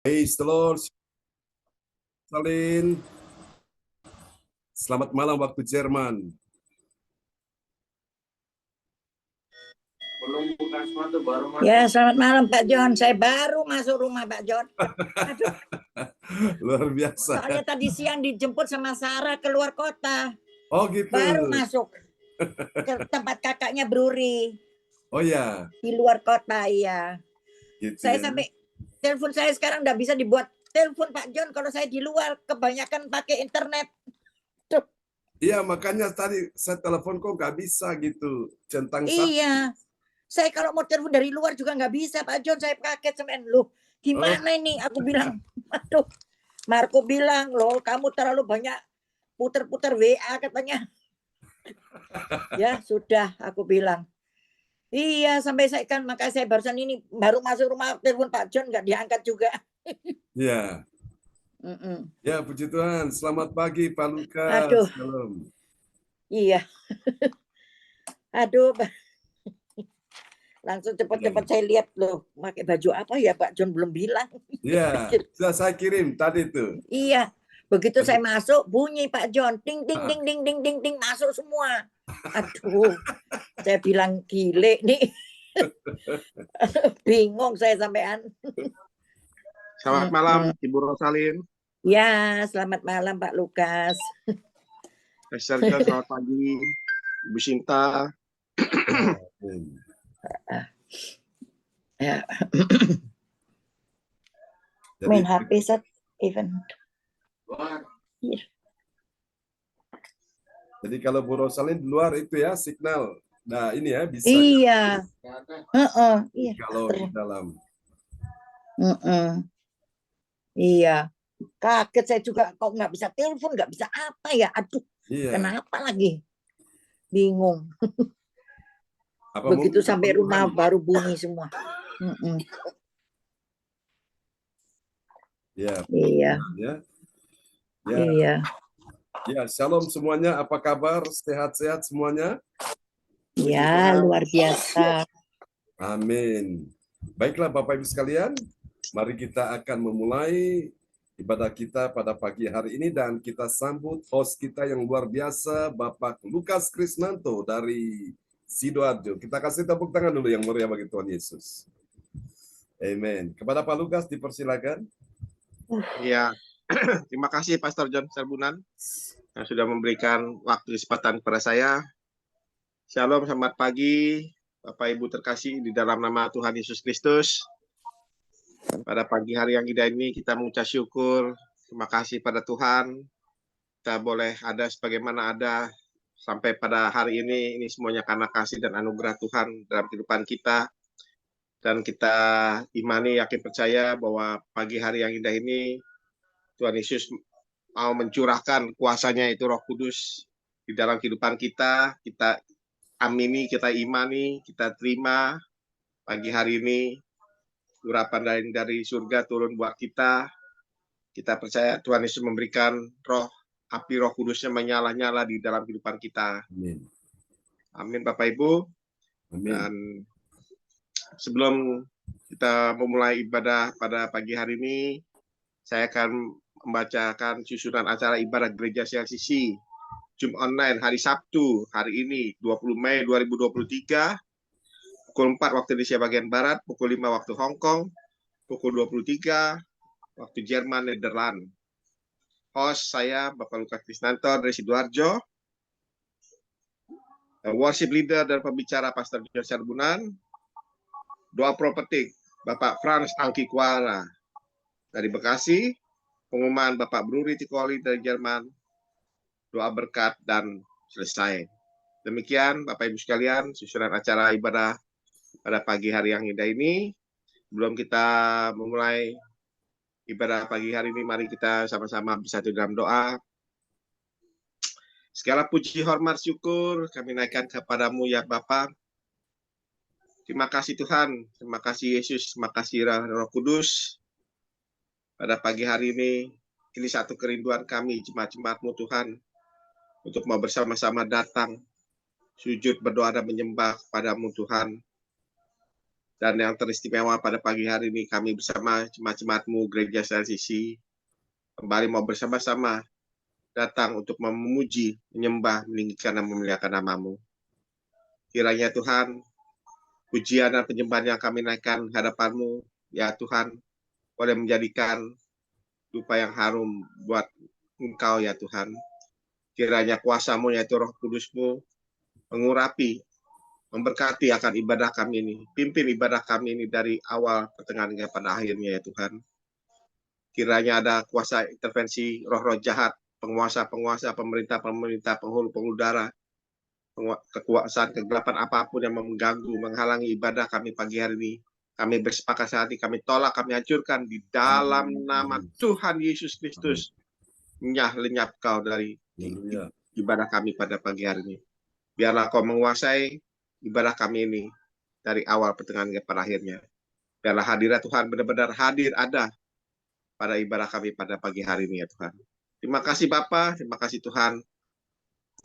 Praise the Lord, Salin. Selamat malam waktu Jerman. Ya, selamat malam Pak John. Saya baru masuk rumah Pak John. Aduh, Luar biasa. soalnya tadi siang dijemput sama Sarah keluar kota. Oh gitu. Baru masuk ke tempat kakaknya Bruri Oh ya, di luar kota, iya. gitu Saya ya. sampai telepon saya sekarang udah bisa dibuat telepon Pak John kalau saya di luar, kebanyakan pakai internet. Tuh. Iya, makanya tadi saya telepon kok nggak bisa gitu. Centang satu. Iya. Saya kalau mau telepon dari luar juga nggak bisa Pak John, saya kaget semen loh. Gimana ini? Aku bilang, aduh. Marco bilang, loh kamu terlalu banyak putar-putar WA katanya. Ya sudah, aku bilang. Iya, sampai saya kan, makanya saya barusan ini baru masuk rumah, telepon Pak John nggak diangkat juga. Iya. Ya, puji Tuhan. Selamat pagi Pak Lukas. Aduh, Shalom. iya. Aduh, langsung cepat-cepat saya lihat loh, pakai baju apa ya Pak John belum bilang. Iya, sudah saya kirim tadi tuh. Iya, begitu saya masuk bunyi Pak John, ding ding ding ding ding ding ding masuk semua. Aduh, saya bilang gile nih. Bingung saya sampean. Selamat malam Ibu Rosalin. Ya, selamat malam Pak Lukas. Esther John, selamat pagi. Ibu Sinta. Ya. Main HP set event. Here. Jadi kalau Bu Rosalin di luar itu ya signal. Nah ini ya bisa. Iya. Iya. Kalau di dalam. Iya. Kaget saya juga kok nggak bisa telepon, nggak bisa apa ya. Aduh. Iya. Kenapa lagi? Bingung. Apa begitu sampai rumah baru bunyi semua. Ya. Iya. Ya. Ya. Iya. Ya, shalom semuanya. Apa kabar? Sehat-sehat semuanya? Ya, luar biasa. Amin. Baiklah Bapak Ibu sekalian, mari kita akan memulai ibadah kita pada pagi hari ini dan kita sambut host kita yang luar biasa, Bapak Lukas Krisnanto dari Sidoarjo. Kita kasih tepuk tangan dulu yang meriah bagi Tuhan Yesus. Amin. Kepada Pak Lukas dipersilakan. Ya, terima kasih Pastor John Serbunan yang sudah memberikan waktu kesempatan kepada saya. Shalom, selamat pagi Bapak Ibu terkasih di dalam nama Tuhan Yesus Kristus. Pada pagi hari yang indah ini kita mengucap syukur, terima kasih pada Tuhan. Kita boleh ada sebagaimana ada sampai pada hari ini semuanya karena kasih dan anugerah Tuhan dalam kehidupan kita. Dan kita imani, yakin, percaya bahwa pagi hari yang indah ini Tuhan Yesus mau mencurahkan kuasanya itu Roh Kudus di dalam kehidupan kita. Kita amini, kita imani, kita terima pagi hari ini urapan dari surga turun buat kita. Kita percaya Tuhan Yesus memberikan api Roh Kudusnya menyala-nyala di dalam kehidupan kita. Amin. Amin Bapak Ibu. Amin. Dan sebelum kita memulai ibadah pada pagi hari ini, saya akan membacakan susunan acara ibadah Gereja CLCC Zoom online hari Sabtu, hari ini 20 Mei 2023, pukul 4 waktu Indonesia bagian Barat, pukul 5 waktu Hong Kong, pukul 23 waktu Jerman, Nederland. Host saya Bapak Lukas Krisnanto dari Sidoarjo. Worship leader dan pembicara Pastor John Serbunan. Doa prophetik Bapak Frans Angki Kuara dari Bekasi. Pengumuman Bapak Bruri Tikoli dari Jerman. Doa berkat dan selesai. Demikian Bapak Ibu sekalian, susunan acara ibadah pada pagi hari yang indah ini. Sebelum kita memulai ibadah pagi hari ini, mari kita sama-sama bersatu dalam doa. Segala puji, hormat, syukur kami naikkan kepadamu ya Bapa. Terima kasih Tuhan, terima kasih Yesus, terima kasih Roh Kudus. Pada pagi hari ini satu kerinduan kami, jemaat-jemaat-Mu Tuhan, untuk mau bersama-sama datang, sujud, berdoa, dan menyembah kepadamu Tuhan. Dan yang teristimewa pada pagi hari ini, kami bersama jemaat-jemaat-Mu Gereja CLCC kembali mau bersama-sama datang untuk memuji, menyembah, meninggikan dan memuliakan nama-Mu. Kiranya Tuhan, pujian dan penyembahan yang kami naikkan hadapan-Mu, ya Tuhan, boleh menjadikan dupa yang harum buat Engkau ya Tuhan. Kiranya kuasa-Mu yaitu Roh Kudus-Mu mengurapi, memberkati akan ibadah kami ini. Pimpin ibadah kami ini dari awal, pertengahan, hingga pada akhirnya ya Tuhan. Kiranya ada kuasa intervensi roh-roh jahat, penguasa-penguasa, pemerintah-pemerintah, penghulu-penghulu darah, kekuasaan kegelapan apapun yang mengganggu, menghalangi ibadah kami pagi hari ini. Kami bersepakat sehati, kami tolak, kami hancurkan di dalam nama Tuhan Yesus Kristus. Lenyap kau dari ibadah kami pada pagi hari ini. Biarlah kau menguasai ibadah kami ini dari awal, pertengahan, hingga pada akhirnya. Biarlah hadirat Tuhan benar-benar hadir ada pada ibadah kami pada pagi hari ini ya Tuhan. Terima kasih Bapa, terima kasih Tuhan.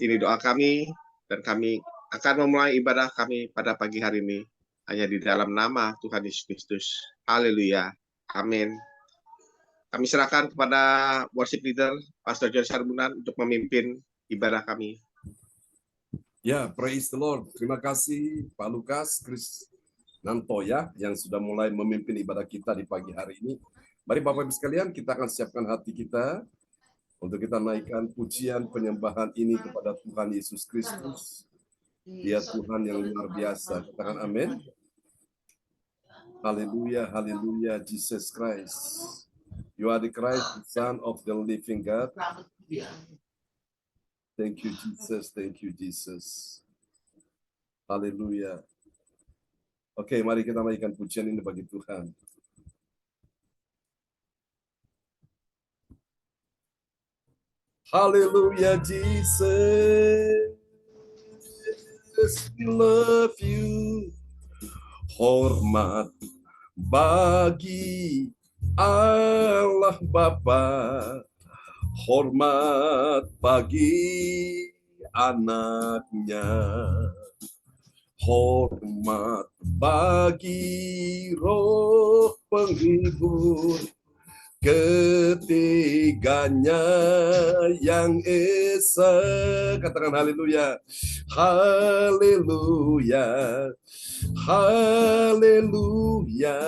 Ini doa kami, dan kami akan memulai ibadah kami pada pagi hari ini hanya di dalam nama Tuhan Yesus Kristus. Haleluya. Amin. Kami serahkan kepada worship leader, Pastor John Sarbunan, untuk memimpin ibadah kami. Ya, praise the Lord. Terima kasih Pak Lukas Krisnanto ya, yang sudah mulai memimpin ibadah kita di pagi hari ini. Mari Bapak Ibu sekalian, kita akan siapkan hati kita untuk kita naikkan pujian penyembahan ini kepada Tuhan Yesus Kristus. Dia Tuhan yang luar biasa. Katakan amin. Haleluya, haleluya, Jesus Christ. You are the Christ, the Son of the living God. Thank you, Jesus. Thank you, Jesus. Haleluya. Oke, mari kita naikkan pujian ini bagi Tuhan. Haleluya, Jesus. We love you. Hormat bagi Allah Bapa. Hormat bagi anaknya, hormat bagi Roh Penghibur, ketiganya yang esa. Katakan haleluya, haleluya, haleluya.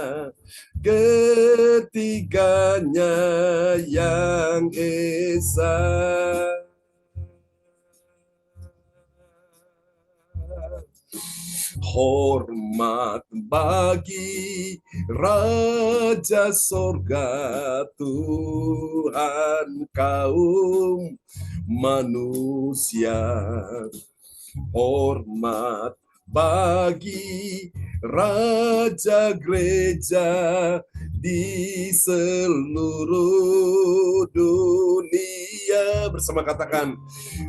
Ketiganya yang esa. Hormat bagi Raja Sorga, Tuhan kaum manusia. Hormat bagi Raja Gereja di seluruh dunia. Bersama katakan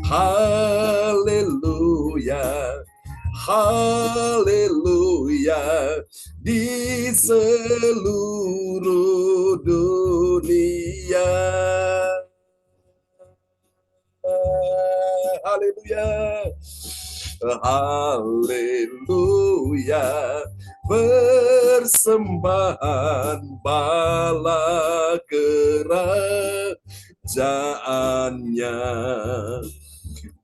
haleluya, haleluya, di seluruh dunia. Haleluya, haleluya, persembahan bala kerajaannya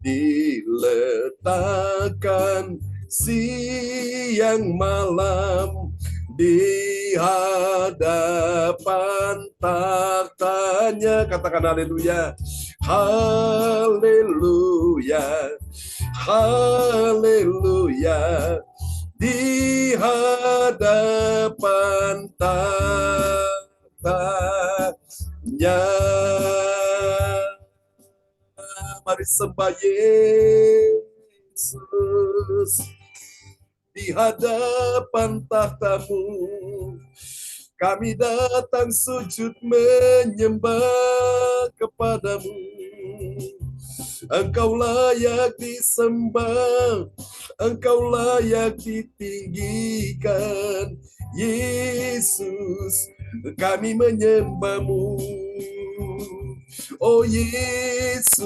diletakkan siang malam di hadapan tahtanya. Katakan haleluya, haleluya, haleluya, di hadapan tahtanya. Mari sembah Yesus di hadapan tahta-Mu. Kami datang sujud menyembah kepada-Mu. Engkau layak disembah, Engkau layak ditinggikan. Yesus, kami menyembah-Mu. Oh Yesus,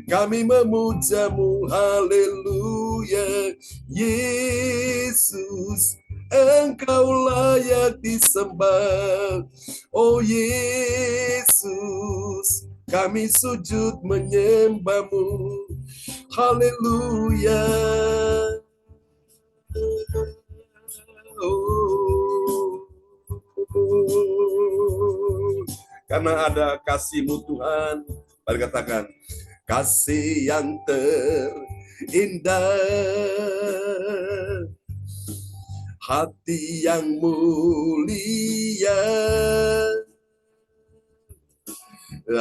kami memuja-Mu. Haleluya. Yesus, Engkau layak disembah. Oh Yesus, kami sujud menyembah-Mu. Haleluya. Karena ada kasih-Mu Tuhan, mari katakan, kasih yang terindah, hati yang mulia,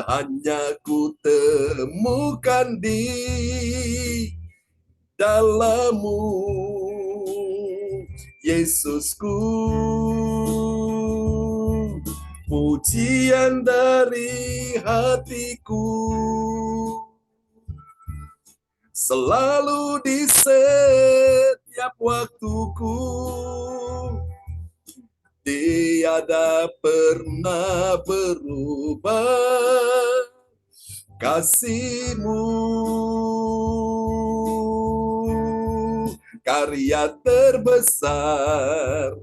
hanya ku temukan di dalam-Mu, Yesusku. Pujian dari hatiku selalu di setiap waktuku, tiada pernah berubah kasih-Mu. Karya terbesar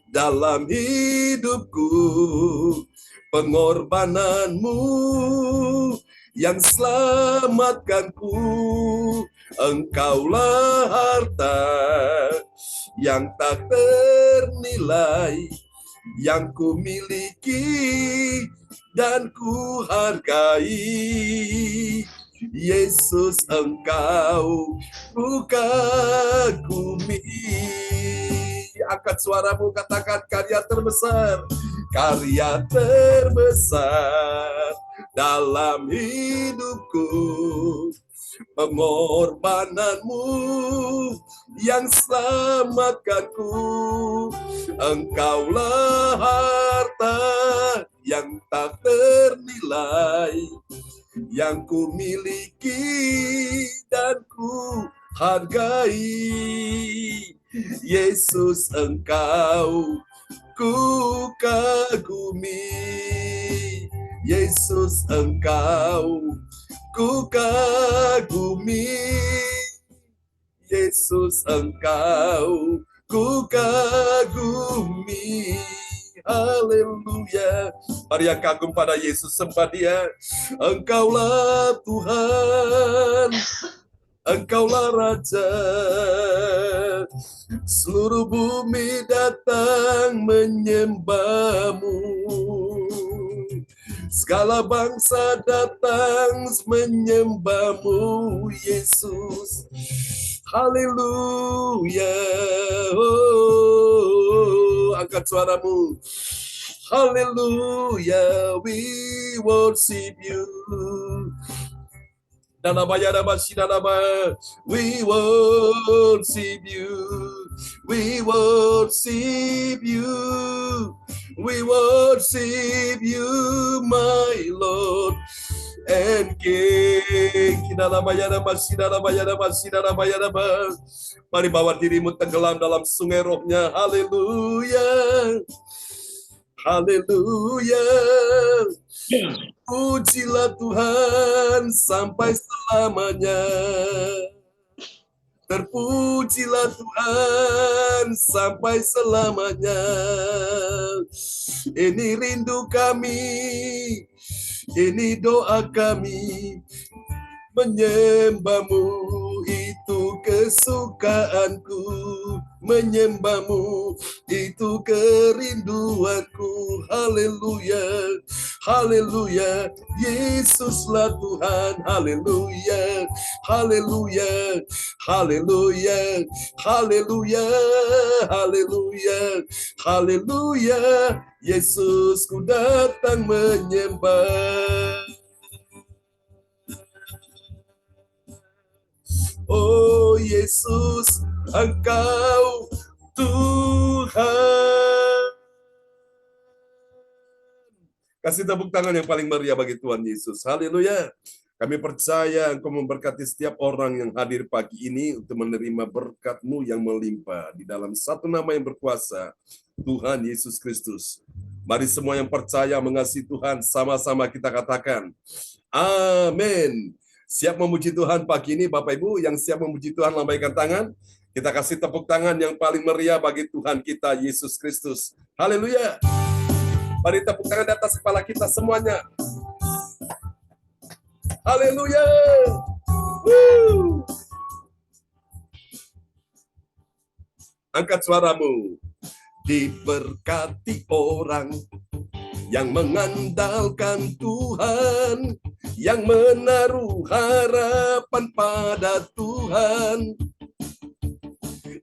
dalam hidupku, pengorbanan-Mu yang selamatkanku. Engkaulah harta yang tak ternilai, yang ku miliki dan ku hargai. Yesus, Engkau ku kagumi. Angkat suaramu, katakan, karya terbesar. Karya terbesar dalam hidupku, pengorbanan-Mu yang selamatkanku. Engkaulah harta yang tak ternilai, yang ku miliki dan ku hargai. Yesus, Engkau ku kagumi. Yesus, Engkau ku kagumi. Yesus, Engkau ku kagumi. Haleluya. Mari yang kagum pada Yesus, sembah Dia. Engkaulah Tuhan, Engkaulah Raja. Seluruh bumi datang menyembah-Mu. Segala bangsa datang menyembah-Mu, Yesus. Haleluya. Oh, angkat suaramu. Haleluya, we worship You. We worship You. We worship You. We worship You, my Lord and King. Mari bawa dirimu tenggelam dalam sungai rohnya. Haleluya. Haleluya. Pujilah Tuhan sampai selamanya. Terpujilah Tuhan sampai selamanya. Ini rindu kami, ini doa kami, menyembah-Mu itu kesukaanku, menyembah-Mu itu kerinduanku. Haleluya, haleluya, Yesuslah Tuhan. Haleluya, haleluya, haleluya, haleluya, haleluya, haleluya. Yesus, ku datang menyembah. Oh Yesus, Engkau Tuhan. Kasih tepuk tangan yang paling meriah bagi Tuhan Yesus. Haleluya. Kami percaya Engkau memberkati setiap orang yang hadir pagi ini untuk menerima berkat-Mu yang melimpah di dalam satu nama yang berkuasa, Tuhan Yesus Kristus. Mari semua yang percaya mengasihi Tuhan, sama-sama kita katakan, amin. Siap memuji Tuhan pagi ini, Bapak Ibu yang siap memuji Tuhan, lambaikan tangan. Kita kasih tepuk tangan yang paling meriah bagi Tuhan kita Yesus Kristus. Haleluya. Mari tepuk tangan di atas kepala kita semuanya. Haleluya. Woo. Angkat suaramu. Diberkati orang yang mengandalkan Tuhan, yang menaruh harapan pada Tuhan.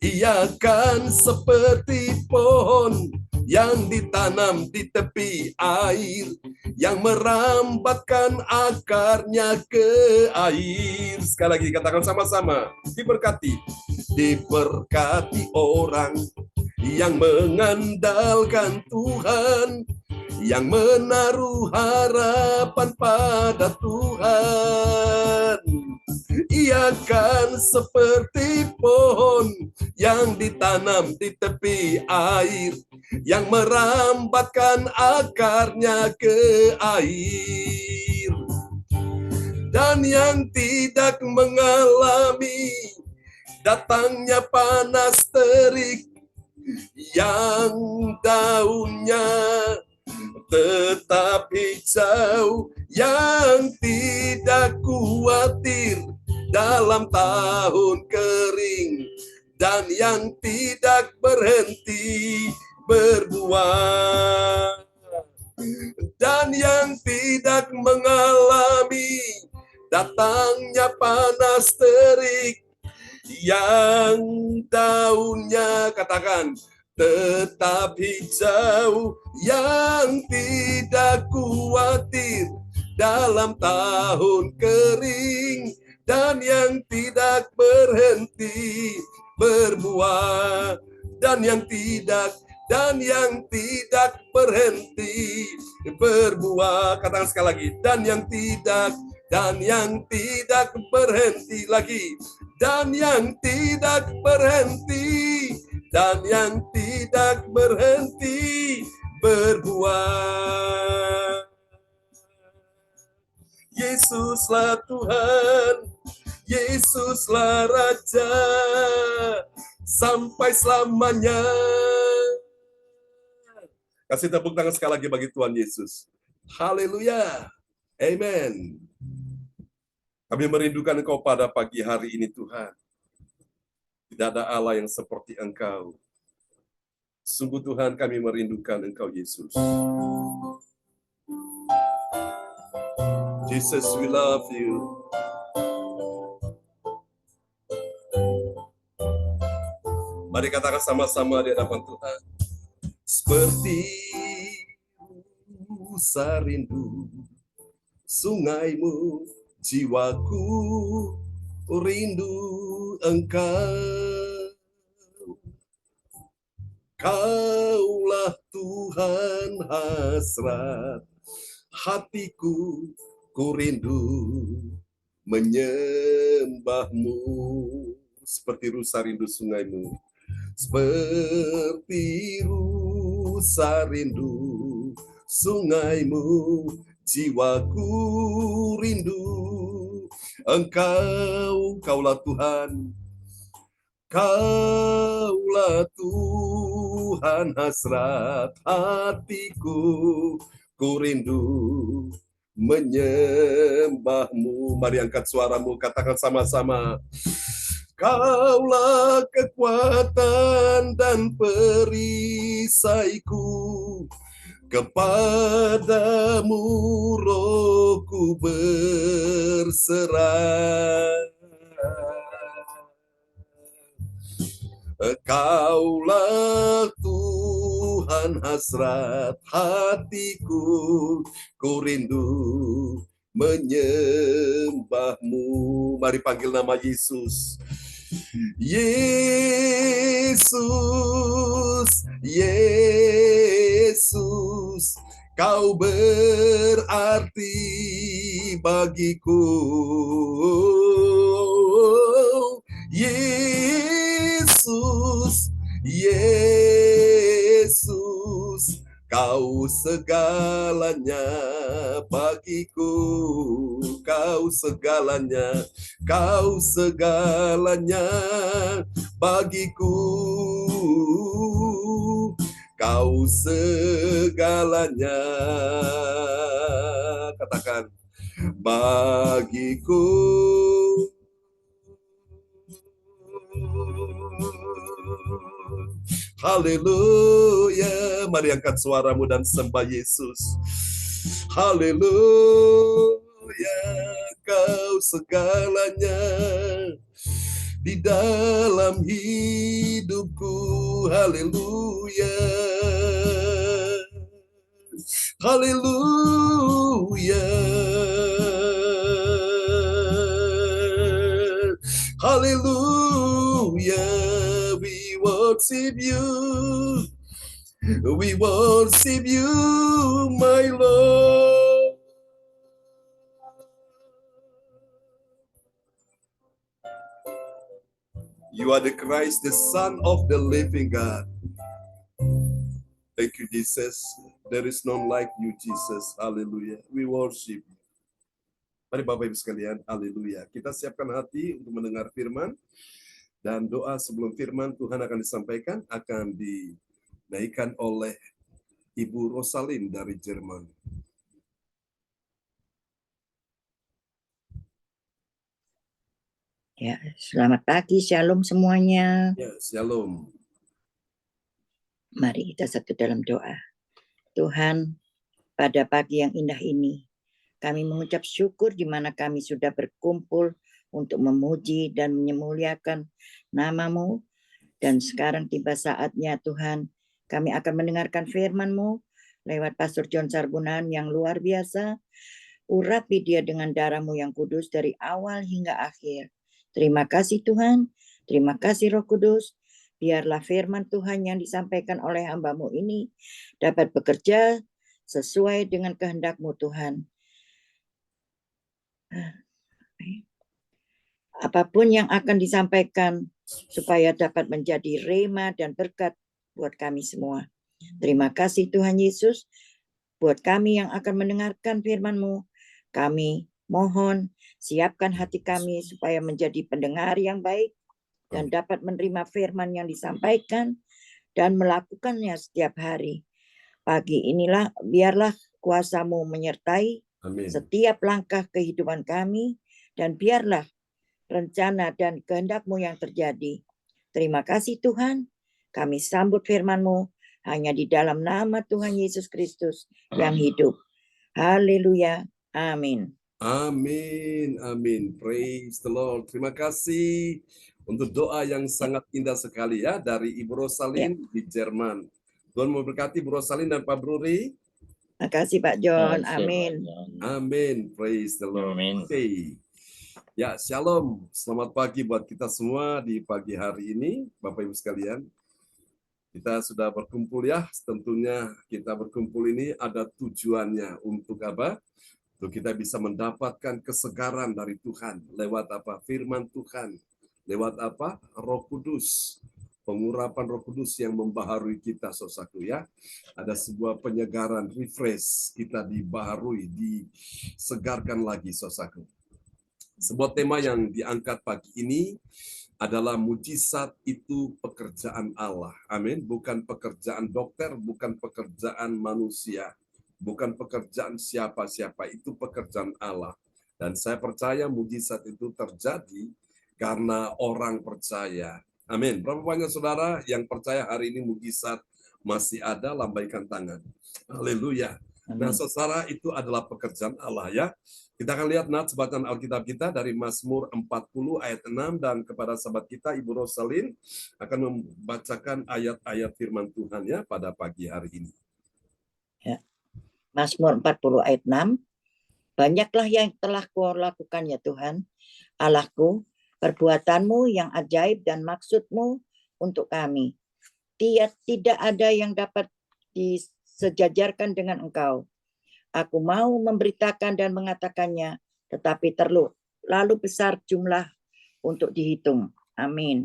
Ia kan seperti pohon yang ditanam di tepi air, yang merambatkan akarnya ke air. Sekali lagi katakan sama-sama, diberkati. Diberkati orang yang mengandalkan Tuhan, yang menaruh harapan pada Tuhan. Ia kan seperti pohon yang ditanam di tepi air, yang merambatkan akarnya ke air, dan yang tidak mengalami datangnya panas terik, yang daunnya tetap hijau, yang tidak khawatir dalam tahun kering, dan yang tidak berhenti berbuah, dan yang tidak mengalami datangnya panas terik, yang daunnya, katakan, tetap hijau, yang tidak khawatir dalam tahun kering, dan yang tidak berhenti berbuah, dan yang tidak berhenti berbuah. Katakan sekali lagi, dan yang tidak berhenti lagi, dan yang tidak berhenti berbuah. Yesuslah Tuhan, Yesuslah Raja, sampai selamanya. Kasih tepuk tangan sekali lagi bagi Tuhan Yesus. Haleluya. Amen. Kami merindukan Engkau pada pagi hari ini, Tuhan. Tidak ada Allah yang seperti Engkau. Sungguh Tuhan, kami merindukan Engkau, Yesus. Jesus, we love you. Mari katakan sama-sama di hadapan Tuhan. Seperti rusa rindu sungaimu, jiwaku rindu Engkau. Kaulah Tuhan hasrat hatiku, ku rindu menyembahmu. Seperti rusa rindu sungaimu, seperti rusa rindu sungaimu, jiwaku rindu Engkau. Kaulah Tuhan, Kaulah Tuhan hasrat hatiku, ku rindu menyembahmu. Mari angkat suaramu, katakan sama-sama. Kaulah kekuatan dan perisaiku, kepadamu rohku berserah. Kaulah Tuhan hasrat hatiku, ku rindu menyembahmu. Mari panggil nama Yesus. Yesus, Yesus, Kau berarti bagiku. Yesus, Yesus, Kau segalanya bagiku, kau segalanya bagiku, kau segalanya, katakan, bagiku. Haleluya. Mari angkat suaramu dan sembah Yesus. Haleluya. Kau segalanya di dalam hidupku. Haleluya. Haleluya. Hallelujah, we worship you, my Lord. You are the Christ, the Son of the living God. Thank you, Jesus. There is none like you, Jesus. Hallelujah. We worship you. Mari Bapak Ibu sekalian, haleluya. Kita siapkan hati untuk mendengar firman. Dan doa sebelum firman Tuhan akan disampaikan, akan dinaikkan oleh Ibu Rosalin dari Jerman. Ya, selamat pagi, shalom semuanya. Ya, shalom. Mari kita satu dalam doa. Tuhan, pada pagi yang indah ini, kami mengucap syukur di mana kami sudah berkumpul untuk memuji dan memuliakan nama-Mu. Dan sekarang tiba saatnya Tuhan, kami akan mendengarkan firman-Mu lewat Pastor John Sarbunan yang luar biasa. Urapi dia dengan darah-Mu yang kudus dari awal hingga akhir. Terima kasih Tuhan, terima kasih Roh Kudus. Biarlah firman Tuhan yang disampaikan oleh hamba-Mu ini dapat bekerja sesuai dengan kehendak-Mu Tuhan. Apapun yang akan disampaikan supaya dapat menjadi rema dan berkat buat kami semua. Terima kasih Tuhan Yesus buat kami yang akan mendengarkan firman-Mu. Kami mohon siapkan hati kami supaya menjadi pendengar yang baik dan dapat menerima firman yang disampaikan dan melakukannya setiap hari. Pagi inilah biarlah kuasa-Mu menyertai Amin. setiap langkah kehidupan kami dan biarlah rencana dan kehendak-Mu yang terjadi. Terima kasih Tuhan, kami sambut firman-Mu hanya di dalam nama Tuhan Yesus Kristus yang hidup. Haleluya, amin. Amin, amin. Praise the Lord. Terima kasih untuk doa yang sangat indah sekali ya dari Ibu Rosalin di Jerman. Tuhan memberkati Ibu Rosalin dan Pak Bruri. Terima kasih Pak John, amin. Amin. Praise the Lord. Amin. Okay. Ya, shalom. Selamat pagi buat kita semua di pagi hari ini, Bapak Ibu sekalian. Kita sudah berkumpul ya. Tentunya kita berkumpul ini ada tujuannya untuk apa? Untuk kita bisa mendapatkan kesegaran dari Tuhan lewat apa? Firman Tuhan. Lewat apa? Roh Kudus. Pengurapan Roh Kudus yang membaharui kita, saudaraku ya. Ada sebuah penyegaran, refresh, kita dibaharui, disegarkan lagi, saudaraku. Sebuah tema yang diangkat pagi ini adalah mujizat itu pekerjaan Allah. Amin. Bukan pekerjaan dokter, bukan pekerjaan manusia. Bukan pekerjaan siapa-siapa, itu pekerjaan Allah. Dan saya percaya mujizat itu terjadi karena orang percaya. Amin. Berapa banyak saudara yang percaya hari ini mujizat masih ada? Lambaikan tangan. Haleluya. Nah, saudara, itu adalah pekerjaan Allah ya. Kita akan lihat nats bacaan Alkitab kita dari Mazmur 40 ayat 6 dan kepada sahabat kita Ibu Rosalin akan membacakan ayat-ayat firman Tuhan ya pada pagi hari ini. Ya. Mazmur 40 ayat 6. Banyaklah yang telah Kau lakukan ya Tuhan, Allahku, perbuatan-Mu yang ajaib dan maksud-Mu untuk kami. Tidak ada yang dapat disejajarkan dengan Engkau. Aku mau memberitakan dan mengatakannya, tetapi terlalu besar jumlah untuk dihitung. Amin.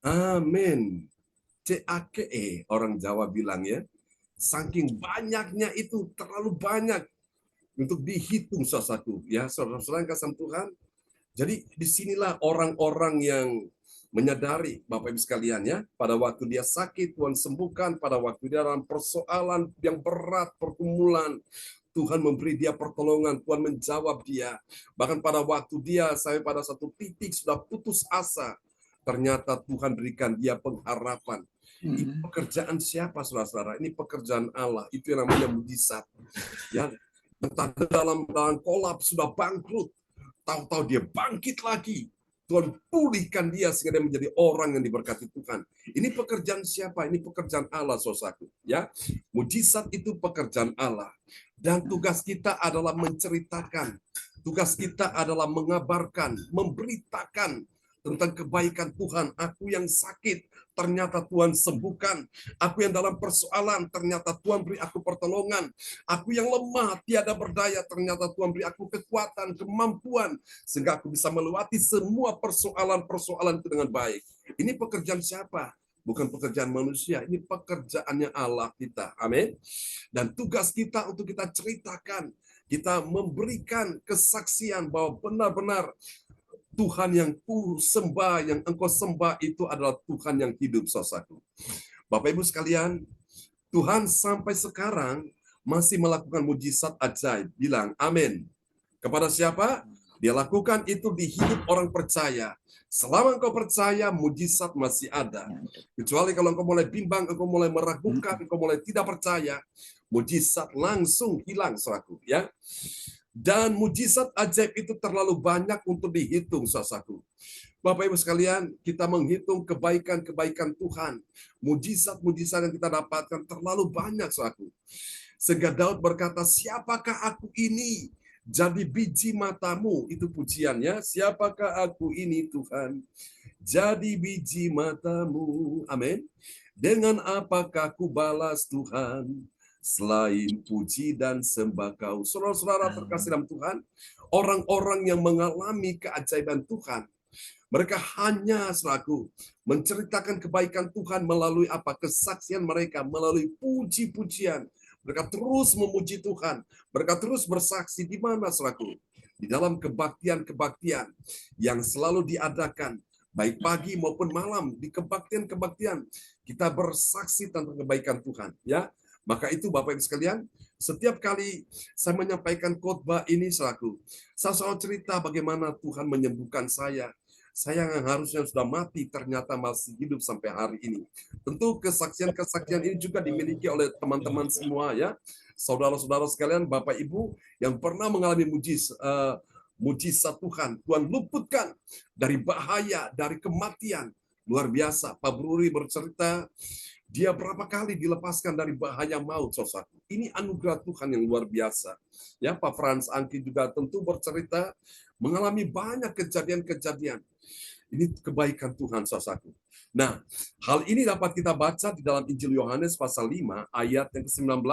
Amin. CAKE orang Jawa bilang ya. Saking banyaknya itu, terlalu banyak untuk dihitung saudaraku. Ya, saudara-saudara yang kasih Tuhan. Jadi disinilah orang-orang yang menyadari, Bapak Ibu sekalian ya, pada waktu dia sakit, Tuhan sembuhkan, pada waktu dia dalam persoalan yang berat, pergumulan, Tuhan memberi dia pertolongan, Tuhan menjawab dia. Bahkan pada waktu dia sampai pada satu titik sudah putus asa, ternyata Tuhan berikan dia pengharapan. Ini pekerjaan siapa, saudara-saudara? Ini pekerjaan Allah. Itu yang namanya mujizat. Ya, entah dalam kolaps sudah bangkrut, tahu-tahu dia bangkit lagi. Tuhan pulihkan dia sehingga dia menjadi orang yang diberkati Tuhan. Ini pekerjaan siapa? Ini pekerjaan Allah, saudaraku. Ya, mujizat itu pekerjaan Allah. Dan tugas kita adalah menceritakan. Tugas kita adalah mengabarkan, memberitakan tentang kebaikan Tuhan. Aku yang sakit, ternyata Tuhan sembuhkan. Aku yang dalam persoalan, ternyata Tuhan beri aku pertolongan. Aku yang lemah, tiada berdaya, ternyata Tuhan beri aku kekuatan, kemampuan, sehingga aku bisa melewati semua persoalan-persoalan itu dengan baik. Ini pekerjaan siapa? Bukan pekerjaan manusia, ini pekerjaannya Allah kita. Amin. Dan tugas kita untuk kita ceritakan, kita memberikan kesaksian bahwa benar-benar Tuhan yang ku sembah, yang engkau sembah itu adalah Tuhan yang hidup, saudaraku. Bapak Ibu sekalian, Tuhan sampai sekarang masih melakukan mujizat ajaib. Bilang amin. Kepada siapa? Dia lakukan itu di hidup orang percaya. Selama engkau percaya, mujizat masih ada. Kecuali kalau engkau mulai bimbang, engkau mulai meragukan, engkau mulai tidak percaya, mujizat langsung hilang, saudaraku. Ya. Dan mujizat ajaib itu terlalu banyak untuk dihitung, saudaraku. Bapak Ibu sekalian, kita menghitung kebaikan-kebaikan Tuhan. Mujizat-mujizat yang kita dapatkan terlalu banyak, saudaraku. Sehingga Daud berkata, siapakah aku ini? Jadi biji matamu, itu pujiannya. Siapakah aku ini, Tuhan? Jadi biji matamu. Amin. Dengan apakah ku balas, Tuhan? Selain puji dan sembah Kau. Saudara-saudara terkasih dalam Tuhan, orang-orang yang mengalami keajaiban Tuhan, mereka hanya selaku menceritakan kebaikan Tuhan melalui apa? Kesaksian mereka, melalui puji-pujian. Mereka terus memuji Tuhan. Mereka terus bersaksi di mana selaku? Di dalam kebaktian-kebaktian yang selalu diadakan, baik pagi maupun malam, di kebaktian-kebaktian kita bersaksi tentang kebaikan Tuhan. Ya, maka itu Bapak Ibu sekalian, setiap kali saya menyampaikan khotbah ini selaku, saya selalu cerita bagaimana Tuhan menyembuhkan saya. Saya yang harusnya sudah mati ternyata masih hidup sampai hari ini. Tentu kesaksian-kesaksian ini juga dimiliki oleh teman-teman semua ya. Saudara-saudara sekalian, Bapak Ibu yang pernah mengalami mujizat Tuhan. Tuhan luputkan dari bahaya, dari kematian. Luar biasa. Pak Bruri bercerita, dia berapa kali dilepaskan dari bahaya maut, saudaraku. Ini anugerah Tuhan yang luar biasa. Ya, Pak Frans Angki juga tentu bercerita mengalami banyak kejadian-kejadian. Ini kebaikan Tuhan, saudaraku. Nah, hal ini dapat kita baca di dalam Injil Yohanes pasal 5 ayat yang ke-19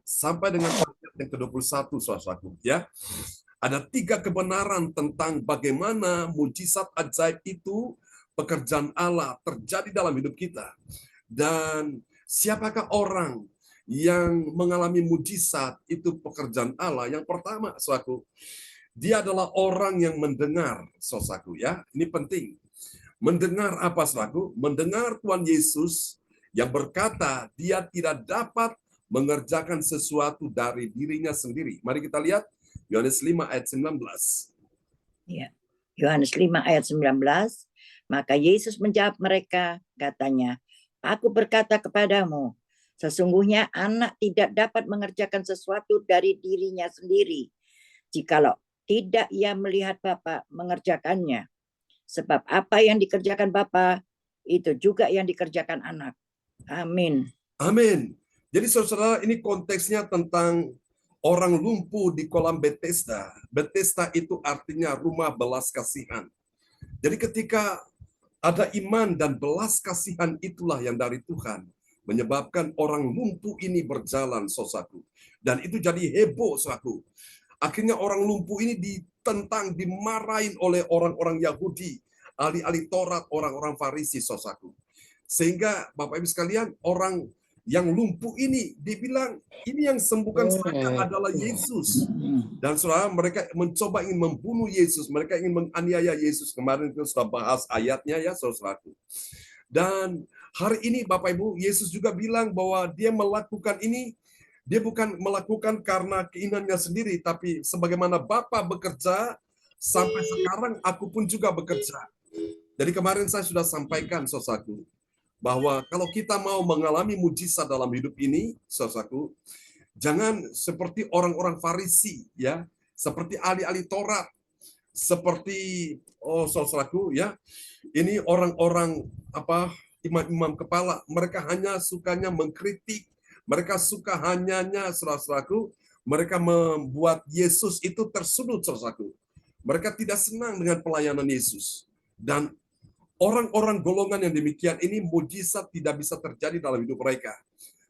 sampai dengan ayat yang ke-21, saudaraku. Ya, ada 3 kebenaran tentang bagaimana mujizat ajaib itu pekerjaan Allah terjadi dalam hidup kita. Dan siapakah orang yang mengalami mujizat itu pekerjaan Allah? Yang pertama, saudaraku, dia adalah orang yang mendengar, saudaraku ya. Ini penting. Mendengar apa, saudaraku? Mendengar Tuhan Yesus yang berkata dia tidak dapat mengerjakan sesuatu dari dirinya sendiri. Mari kita lihat Yohanes 5 ayat 19. Ya. Yohanes 5 ayat 19. Maka Yesus menjawab mereka, katanya, Aku berkata kepadamu, sesungguhnya anak tidak dapat mengerjakan sesuatu dari dirinya sendiri, jikalau tidak ia melihat Bapa mengerjakannya. Sebab apa yang dikerjakan Bapa, itu juga yang dikerjakan anak. Amin. Amin. Jadi saudara, ini konteksnya tentang orang lumpuh di kolam Bethesda. Bethesda itu artinya rumah belas kasihan. Jadi ketika ada iman dan belas kasihan itulah yang dari Tuhan menyebabkan orang lumpuh ini berjalan, saudaraku. Dan itu jadi heboh, saudaraku. Akhirnya orang lumpuh ini ditentang, dimarahin oleh orang-orang Yahudi, ahli-ahli Taurat, orang-orang Farisi, saudaraku. Sehingga Bapak Ibu sekalian, orang yang lumpuh ini. Dia bilang, ini yang sembuhkan saya adalah Yesus. Dan saudara, mereka mencoba ingin membunuh Yesus. Mereka ingin menganiaya Yesus. Kemarin kita sudah bahas ayatnya ya, saudaraku. Dan hari ini Bapak Ibu, Yesus juga bilang bahwa dia melakukan ini, dia bukan melakukan karena keinginannya sendiri, tapi sebagaimana Bapa bekerja, sampai sekarang aku pun juga bekerja. Jadi kemarin saya sudah sampaikan, saudaraku, bahwa kalau kita mau mengalami mujizat dalam hidup ini, saudaraku, jangan seperti orang-orang Farisi, ya, seperti ahli-ahli Taurat, seperti saudaraku, ya, ini orang-orang imam-imam kepala, mereka hanya sukanya mengkritik, mereka suka hanyanya, saudaraku, mereka membuat Yesus itu tersudut, saudaraku. Mereka tidak senang dengan pelayanan Yesus. Dan orang-orang golongan yang demikian ini, mujizat tidak bisa terjadi dalam hidup mereka.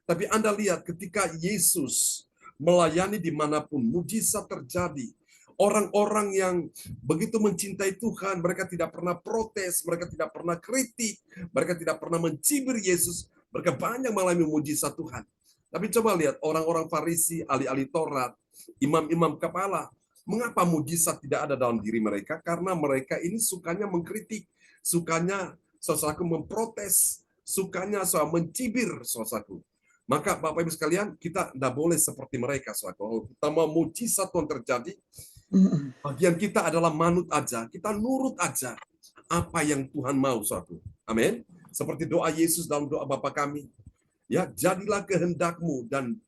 Tapi Anda lihat ketika Yesus melayani dimanapun, mujizat terjadi. Orang-orang yang begitu mencintai Tuhan, mereka tidak pernah protes, mereka tidak pernah kritik, mereka tidak pernah mencibir Yesus, mereka banyak mengalami mujizat Tuhan. Tapi coba lihat orang-orang Farisi, ahli-ahli Taurat, imam-imam kepala, mengapa mujizat tidak ada dalam diri mereka? Karena mereka ini sukanya mengkritik, sukanya saudaraku memprotes, sukanya mencibir saudaraku. Maka Bapak Ibu sekalian, kita tidak boleh seperti mereka, saudaraku. Kita mau mujizat Tuhan terjadi, bagian kita adalah manut aja, kita nurut aja apa yang Tuhan mau, saudaraku. Amin. Seperti doa Yesus dalam doa Bapa kami. Ya, jadilah kehendakmu dan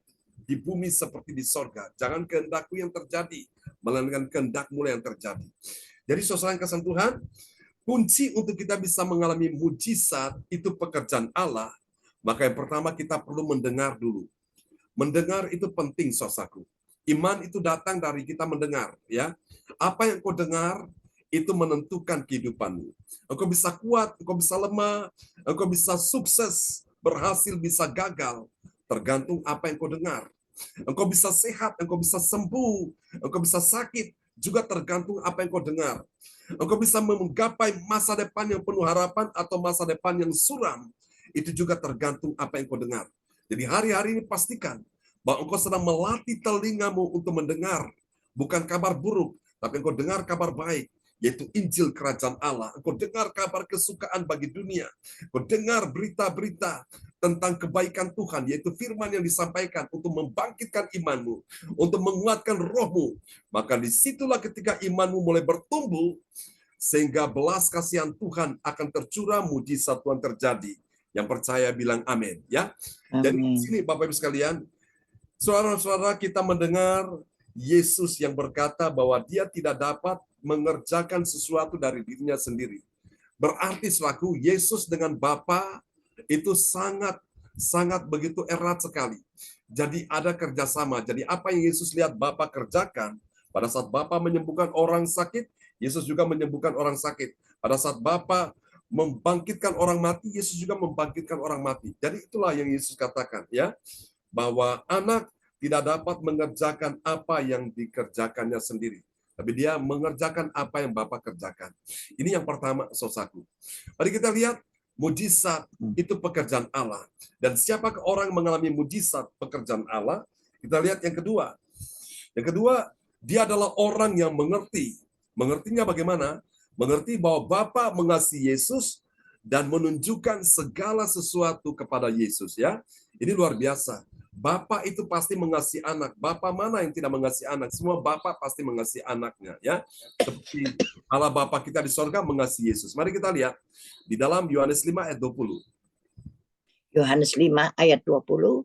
di bumi seperti di sorga. Jangan kehendakku yang terjadi, melainkan kehendak-Mu yang terjadi. Jadi saudara yang kasih Tuhan, kunci untuk kita bisa mengalami mujizat itu pekerjaan Allah. Maka yang pertama kita perlu mendengar dulu. Mendengar itu penting, saudaraku. Iman itu datang dari kita mendengar, ya. Apa yang kau dengar itu menentukan kehidupanmu. Engkau bisa kuat, engkau bisa lemah, engkau bisa sukses, berhasil, bisa gagal, tergantung apa yang kau dengar. Engkau bisa sehat, engkau bisa sembuh, engkau bisa sakit, juga tergantung apa yang kau dengar. Engkau bisa menggapai masa depan yang penuh harapan atau masa depan yang suram, itu juga tergantung apa yang kau dengar. Jadi hari-hari ini pastikan bahwa engkau sedang melatih telingamu untuk mendengar, bukan kabar buruk, tapi engkau dengar kabar baik, yaitu Injil Kerajaan Allah. Engkau dengar kabar kesukaan bagi dunia. Engkau dengar berita-berita tentang kebaikan Tuhan, yaitu firman yang disampaikan untuk membangkitkan imanmu, untuk menguatkan rohmu. Maka disitulah ketika imanmu mulai bertumbuh, sehingga belas kasihan Tuhan akan tercurah, mujizat Tuhan terjadi. Yang percaya bilang amin. Ya. Jadi di sini Bapak Ibu sekalian, saudara-saudara, kita mendengar Yesus yang berkata bahwa dia tidak dapat mengerjakan sesuatu dari dirinya sendiri. Berarti selaku Yesus dengan Bapa itu sangat begitu erat sekali. Jadi ada kerjasama. Jadi apa yang Yesus lihat Bapa kerjakan, pada saat Bapa menyembuhkan orang sakit, Yesus juga menyembuhkan orang sakit. Pada saat Bapa membangkitkan orang mati, Yesus juga membangkitkan orang mati. Jadi itulah yang Yesus katakan, ya, bahwa anak tidak dapat mengerjakan apa yang dikerjakannya sendiri, tapi dia mengerjakan apa yang Bapa kerjakan. Ini yang pertama, saudaraku. Mari kita lihat mujizat itu pekerjaan Allah. Dan siapakah orang mengalami mujizat pekerjaan Allah? Kita lihat yang kedua. Yang kedua, dia adalah orang yang mengerti. Mengertinya bagaimana? Mengerti bahwa Bapa mengasihi Yesus dan menunjukkan segala sesuatu kepada Yesus, ya. Ini luar biasa. Bapa itu pasti mengasihi anak. Bapa mana yang tidak mengasihi anak? Semua Bapa pasti mengasihi anaknya, ya. Seperti Allah Bapa kita di sorga mengasihi Yesus. Mari kita lihat di dalam Yohanes 5 ayat 20. Yohanes 5 ayat 20.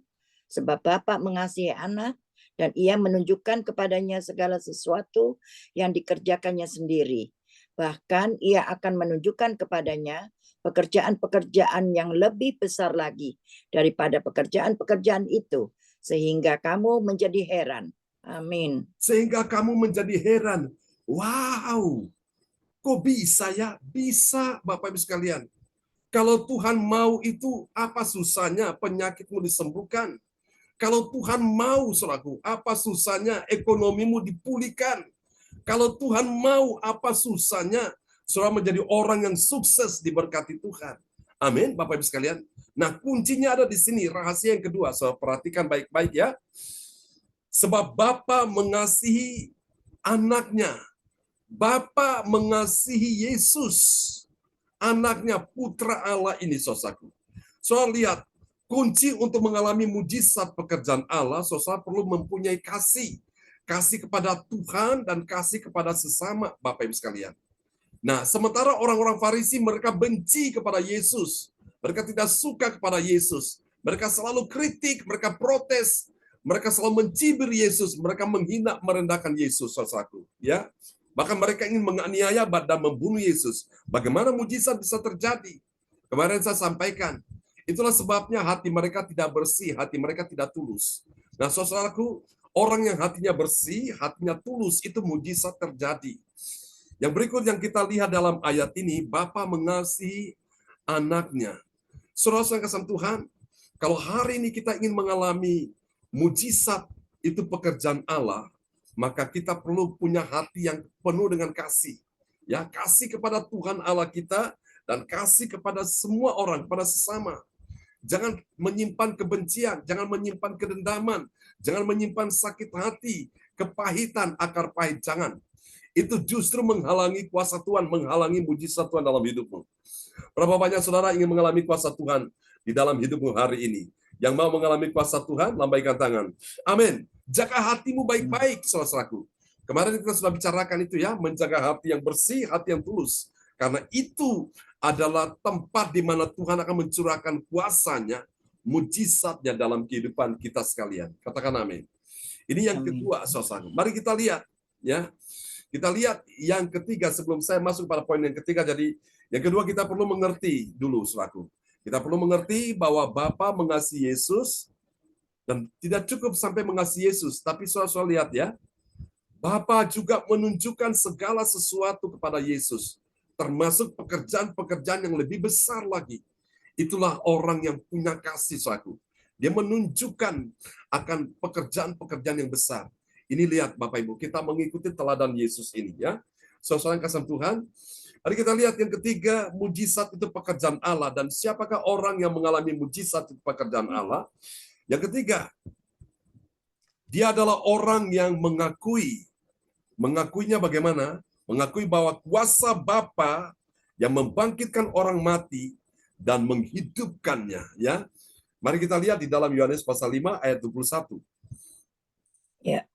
Sebab Bapa mengasihi anak dan ia menunjukkan kepadanya segala sesuatu yang dikerjakannya sendiri. Bahkan ia akan menunjukkan kepadanya pekerjaan-pekerjaan yang lebih besar lagi daripada pekerjaan-pekerjaan itu, sehingga kamu menjadi heran. Amin. Sehingga kamu menjadi heran. Wow, kok bisa ya? Bisa, Bapak Ibu sekalian. Kalau Tuhan mau itu, apa susahnya penyakitmu disembuhkan? Kalau Tuhan mau, saudaraku, apa susahnya ekonomimu dipulihkan? Kalau Tuhan mau, apa susahnya saudara menjadi orang yang sukses diberkati Tuhan? Amin, Bapak Ibu sekalian. Nah, kuncinya ada di sini, rahasia yang kedua. So, perhatikan baik-baik ya. Sebab Bapa mengasihi anaknya. Bapa mengasihi Yesus, anaknya, putra Allah ini, saudaraku. Soal lihat, kunci untuk mengalami mujizat pekerjaan Allah, saudara perlu mempunyai kasih. Kasih kepada Tuhan dan kasih kepada sesama, Bapak Ibu sekalian. Nah, sementara orang-orang Farisi mereka benci kepada Yesus. Mereka tidak suka kepada Yesus. Mereka selalu kritik, mereka protes, mereka selalu mencibir Yesus, mereka menghina, merendahkan Yesus, saudaraku. Ya, bahkan mereka ingin menganiaya dan membunuh Yesus. Bagaimana mujizat bisa terjadi? Kemarin saya sampaikan, itulah sebabnya hati mereka tidak bersih, hati mereka tidak tulus. Nah, saudaraku, orang yang hatinya bersih, hatinya tulus, itu mujizat terjadi. Yang berikut yang kita lihat dalam ayat ini, Bapa mengasihi anaknya. Saudara-saudara kasih Tuhan, kalau hari ini kita ingin mengalami mujizat itu pekerjaan Allah, maka kita perlu punya hati yang penuh dengan kasih. Ya, kasih kepada Tuhan Allah kita dan kasih kepada semua orang, kepada sesama. Jangan menyimpan kebencian, jangan menyimpan kedendaman, jangan menyimpan sakit hati, kepahitan, akar pahit, jangan. Itu justru menghalangi kuasa Tuhan, menghalangi mujizat Tuhan dalam hidupmu. Berapa banyak saudara ingin mengalami kuasa Tuhan di dalam hidupmu hari ini? Yang mau mengalami kuasa Tuhan, lambaikan tangan. Amin. Jaga hatimu baik-baik, saudaraku. Kemarin kita sudah bicarakan itu ya, menjaga hati yang bersih, hati yang tulus. Karena itu adalah tempat di mana Tuhan akan mencurahkan kuasanya, mujizatnya dalam kehidupan kita sekalian. Katakan amin. Ini yang kedua, saudaraku. Mari kita lihat, ya. Kita lihat yang ketiga sebelum saya masuk pada poin yang ketiga. Jadi yang kedua kita perlu mengerti dulu, saudaraku. Kita perlu mengerti bahwa Bapa mengasihi Yesus dan tidak cukup sampai mengasihi Yesus, tapi saudara lihat ya, Bapa juga menunjukkan segala sesuatu kepada Yesus, termasuk pekerjaan-pekerjaan yang lebih besar lagi. Itulah orang yang punya kasih, saudaraku. Dia menunjukkan akan pekerjaan-pekerjaan yang besar. Ini lihat Bapak Ibu, kita mengikuti teladan Yesus ini ya. Saudara kasih Tuhan, mari kita lihat yang ketiga, mujizat itu pekerjaan Allah. Dan siapakah orang yang mengalami mujizat itu pekerjaan Allah? Yang ketiga, dia adalah orang yang mengakui. Mengakuinya bagaimana? Mengakui bahwa kuasa Bapa yang membangkitkan orang mati dan menghidupkannya. Ya, mari kita lihat di dalam Yohanes pasal 5 ayat 21. Ya,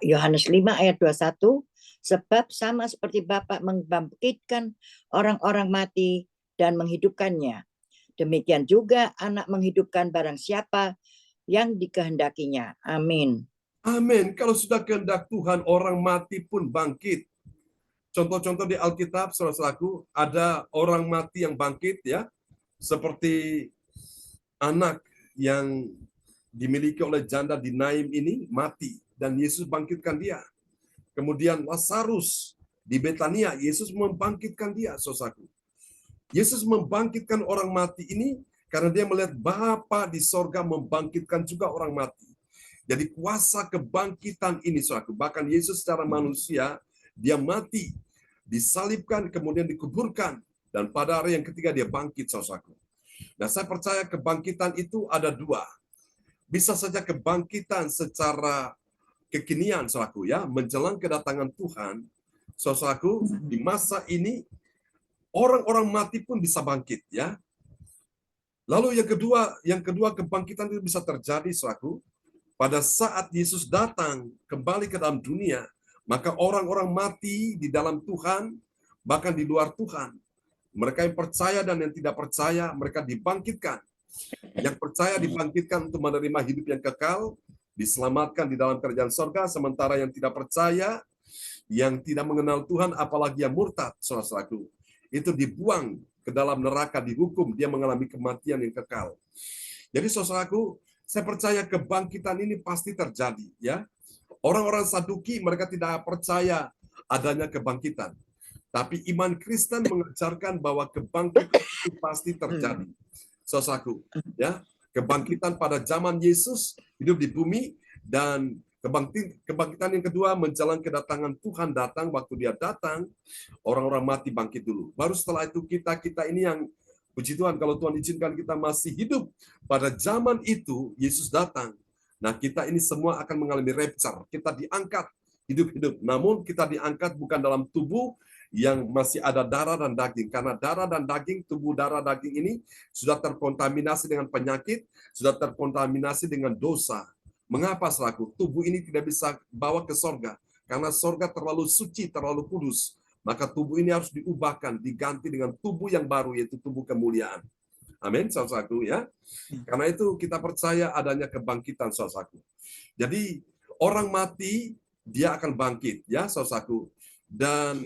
Yohanes 5 ayat 21. Sebab sama seperti Bapa membangkitkan orang-orang mati dan menghidupkannya, demikian juga Anak menghidupkan barang siapa yang dikehendakinya. Amin. Amin. Kalau sudah kehendak Tuhan, orang mati pun bangkit. Contoh-contoh di Alkitab, saudaraku, ada orang mati yang bangkit ya, seperti anak yang dimiliki oleh janda di Naim ini mati dan Yesus bangkitkan dia. Kemudian Lazarus di Betania, Yesus membangkitkan dia, saudaraku. Yesus membangkitkan orang mati ini karena dia melihat Bapa di sorga membangkitkan juga orang mati. Jadi kuasa kebangkitan ini, saudaraku, bahkan Yesus secara manusia, dia mati, disalibkan, kemudian dikuburkan, dan pada hari yang ketiga dia bangkit, saudaraku. Nah, saya percaya kebangkitan itu ada dua. Bisa saja kebangkitan secara kekinian, saudaraku, ya, menjelang kedatangan Tuhan, saudaraku, di masa ini orang-orang mati pun bisa bangkit, ya. Lalu yang kedua kebangkitan itu bisa terjadi, saudaraku, pada saat Yesus datang kembali ke dalam dunia, maka orang-orang mati di dalam Tuhan, bahkan di luar Tuhan, mereka yang percaya dan yang tidak percaya, mereka dibangkitkan. Yang percaya dibangkitkan untuk menerima hidup yang kekal, diselamatkan di dalam kerajaan sorga, sementara yang tidak percaya, yang tidak mengenal Tuhan, apalagi yang murtad, saudaraku, itu dibuang ke dalam neraka, dihukum, dia mengalami kematian yang kekal. Jadi saudaraku, saya percaya kebangkitan ini pasti terjadi, ya. Orang-orang Saduki mereka tidak percaya adanya kebangkitan. Tapi iman Kristen mengajarkan bahwa kebangkitan itu pasti terjadi. Saudaraku, ya, kebangkitan pada zaman Yesus hidup di bumi, dan kebangkitan yang kedua menjelang kedatangan Tuhan datang. Waktu dia datang, orang-orang mati bangkit dulu. Baru setelah itu kita ini yang Puji Tuhan, kalau Tuhan izinkan kita masih hidup pada zaman itu, Yesus datang. Nah, kita ini semua akan mengalami rapture. Kita diangkat hidup-hidup. Namun kita diangkat bukan dalam tubuh yang masih ada darah dan daging. Karena darah dan daging, tubuh darah daging ini sudah terkontaminasi dengan penyakit, sudah terkontaminasi dengan dosa. Mengapa, saudaraku? Tubuh ini tidak bisa bawa ke sorga. Karena sorga terlalu suci, terlalu kudus. Maka tubuh ini harus diubahkan, diganti dengan tubuh yang baru, yaitu tubuh kemuliaan. Amin, saudaraku ya. Karena itu kita percaya adanya kebangkitan, saudaraku. Jadi orang mati dia akan bangkit, ya saudaraku. Dan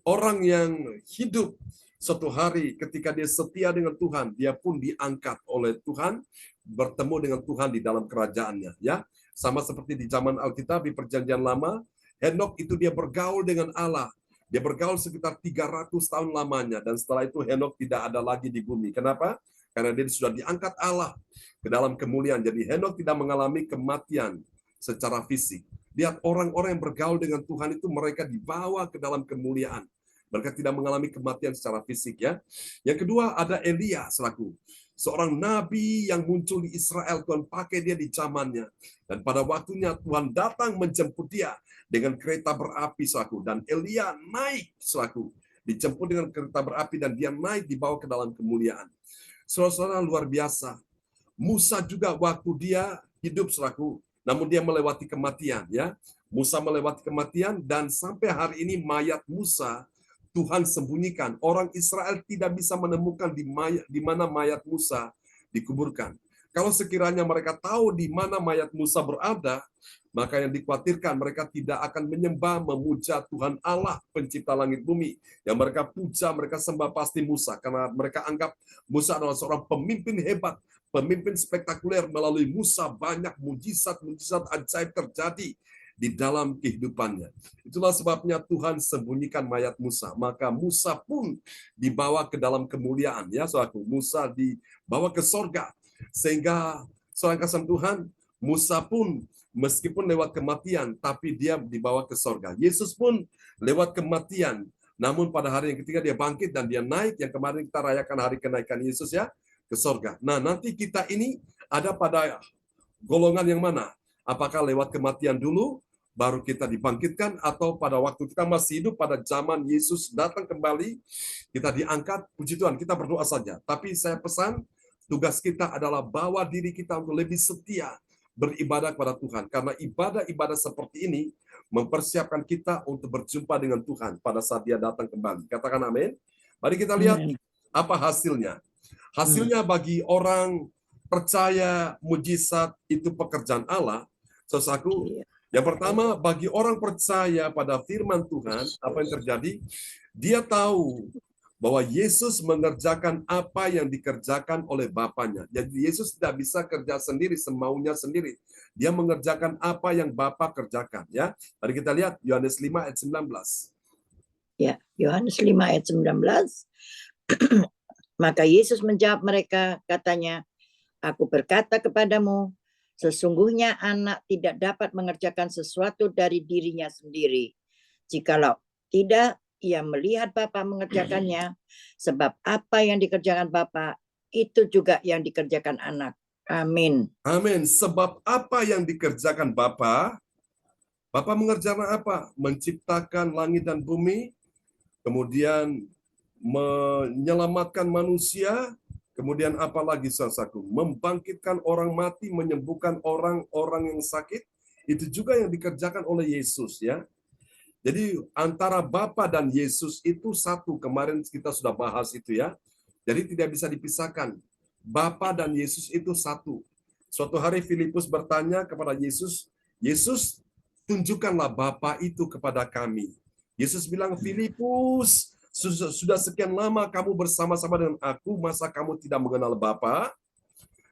orang yang hidup suatu hari ketika dia setia dengan Tuhan, dia pun diangkat oleh Tuhan, bertemu dengan Tuhan di dalam kerajaannya, ya. Sama seperti di zaman Alkitab di Perjanjian Lama, Henokh itu dia bergaul dengan Allah. Dia bergaul sekitar 300 tahun lamanya, dan setelah itu Henokh tidak ada lagi di bumi. Kenapa? Karena dia sudah diangkat Allah ke dalam kemuliaan. Jadi Henokh tidak mengalami kematian secara fisik. Lihat orang-orang yang bergaul dengan Tuhan itu mereka dibawa ke dalam kemuliaan. Mereka tidak mengalami kematian secara fisik, ya. Yang kedua ada Elia selaku seorang nabi yang muncul di Israel. Tuhan pakai dia di zamannya. Dan pada waktunya Tuhan datang menjemput dia dengan kereta berapi selaku. Dan Elia naik selaku. Dijemput dengan kereta berapi dan dia naik dibawa ke dalam kemuliaan. Saudara-saudara luar biasa. Musa juga waktu dia hidup selaku, namun dia melewati kematian, ya. Musa melewati kematian dan sampai hari ini mayat Musa Tuhan sembunyikan. Orang Israel tidak bisa menemukan di mana mayat Musa dikuburkan. Kalau sekiranya mereka tahu di mana mayat Musa berada, maka yang dikhawatirkan mereka tidak akan menyembah, memuja Tuhan Allah pencipta langit bumi. Yang mereka puja, mereka sembah pasti Musa. Karena mereka anggap Musa adalah seorang pemimpin hebat, pemimpin spektakuler. Melalui Musa banyak mujizat-mujizat ajaib terjadi di dalam kehidupannya. Itulah sebabnya Tuhan sembunyikan mayat Musa. Maka Musa pun dibawa ke dalam kemuliaan. Ya, saudaraku. Musa dibawa ke sorga. Sehingga seorang kasih Tuhan, Musa pun meskipun lewat kematian, tapi dia dibawa ke sorga. Yesus pun lewat kematian, namun pada hari yang ketiga dia bangkit dan dia naik, yang kemarin kita rayakan hari kenaikan Yesus, ya, ke sorga. Nah, nanti kita ini ada pada golongan yang mana? Apakah lewat kematian dulu, baru kita dibangkitkan, atau pada waktu kita masih hidup pada zaman Yesus datang kembali, kita diangkat, puji Tuhan, kita berdoa saja. Tapi saya pesan, tugas kita adalah bawa diri kita untuk lebih setia beribadah kepada Tuhan. Karena ibadah-ibadah seperti ini mempersiapkan kita untuk berjumpa dengan Tuhan pada saat dia datang kembali. Katakan amin. Mari kita lihat apa hasilnya. Hasilnya bagi orang percaya mujizat itu pekerjaan Allah, saudaraku. Yang pertama, bagi orang percaya pada firman Tuhan, apa yang terjadi? Dia tahu bahwa Yesus mengerjakan apa yang dikerjakan oleh Bapaknya. Jadi Yesus tidak bisa kerja sendiri semaunya sendiri. Dia mengerjakan apa yang Bapa kerjakan, ya. Mari kita lihat Yohanes 5 ayat 19. Ya, Yohanes 5 ayat 19. Maka Yesus menjawab mereka, katanya, "Aku berkata kepadamu, sesungguhnya anak tidak dapat mengerjakan sesuatu dari dirinya sendiri. Jikalau tidak, ia melihat Bapa mengerjakannya, sebab apa yang dikerjakan Bapa, itu juga yang dikerjakan anak." Amin. Amin. Sebab apa yang dikerjakan Bapa, Bapa mengerjakan apa? Menciptakan langit dan bumi, kemudian menyelamatkan manusia, kemudian apa lagi, saudaraku? Membangkitkan orang mati, menyembuhkan orang-orang yang sakit. Itu juga yang dikerjakan oleh Yesus, ya. Jadi antara Bapa dan Yesus itu satu. Kemarin kita sudah bahas itu, ya. Jadi tidak bisa dipisahkan. Bapa dan Yesus itu satu. Suatu hari Filipus bertanya kepada Yesus, "Yesus, tunjukkanlah Bapa itu kepada kami." Yesus bilang, "Filipus, sudah sekian lama kamu bersama-sama dengan aku, masa kamu tidak mengenal Bapa?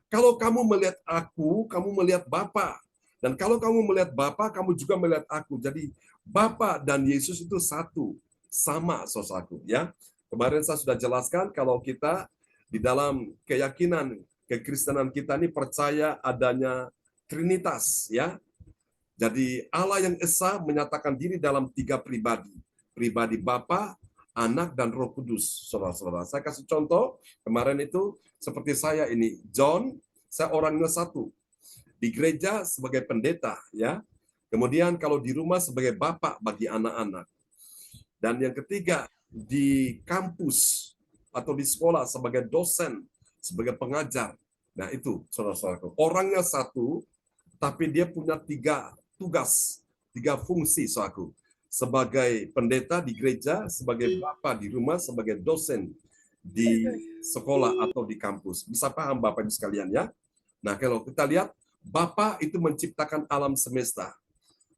Kalau kamu melihat aku, kamu melihat Bapa. Dan kalau kamu melihat Bapa, kamu juga melihat aku." Jadi Bapa dan Yesus itu satu, sama, saudaraku, ya. Kemarin saya sudah jelaskan kalau kita di dalam keyakinan kekristenan kita ini percaya adanya Trinitas, ya. Jadi Allah yang Esa menyatakan diri dalam 3 pribadi. Pribadi Bapa, Anak dan Roh Kudus, saudara-saudara. Saya kasih contoh, kemarin itu seperti saya ini, John, saya orangnya satu. Di gereja sebagai pendeta, ya. Kemudian kalau di rumah sebagai bapak bagi anak-anak. Dan yang ketiga, di kampus atau di sekolah sebagai dosen, sebagai pengajar. Nah itu, saudara-saudara. Orangnya satu, tapi dia punya 3 tugas, 3 fungsi, saudaraku. Sebagai pendeta di gereja, sebagai bapak di rumah, sebagai dosen di sekolah atau di kampus. Bisa paham Bapak Ibu sekalian ya? Nah, kalau kita lihat, Bapak itu menciptakan alam semesta.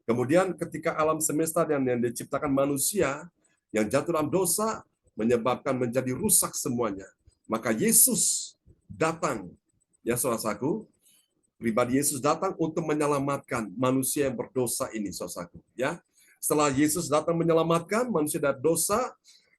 Kemudian ketika alam semesta dan yang diciptakan manusia, yang jatuh dalam dosa, menyebabkan menjadi rusak semuanya. Maka Yesus datang, ya saudaraku, pribadi Yesus datang untuk menyelamatkan manusia yang berdosa ini, saudaraku. Ya, setelah Yesus datang menyelamatkan manusia dari dosa,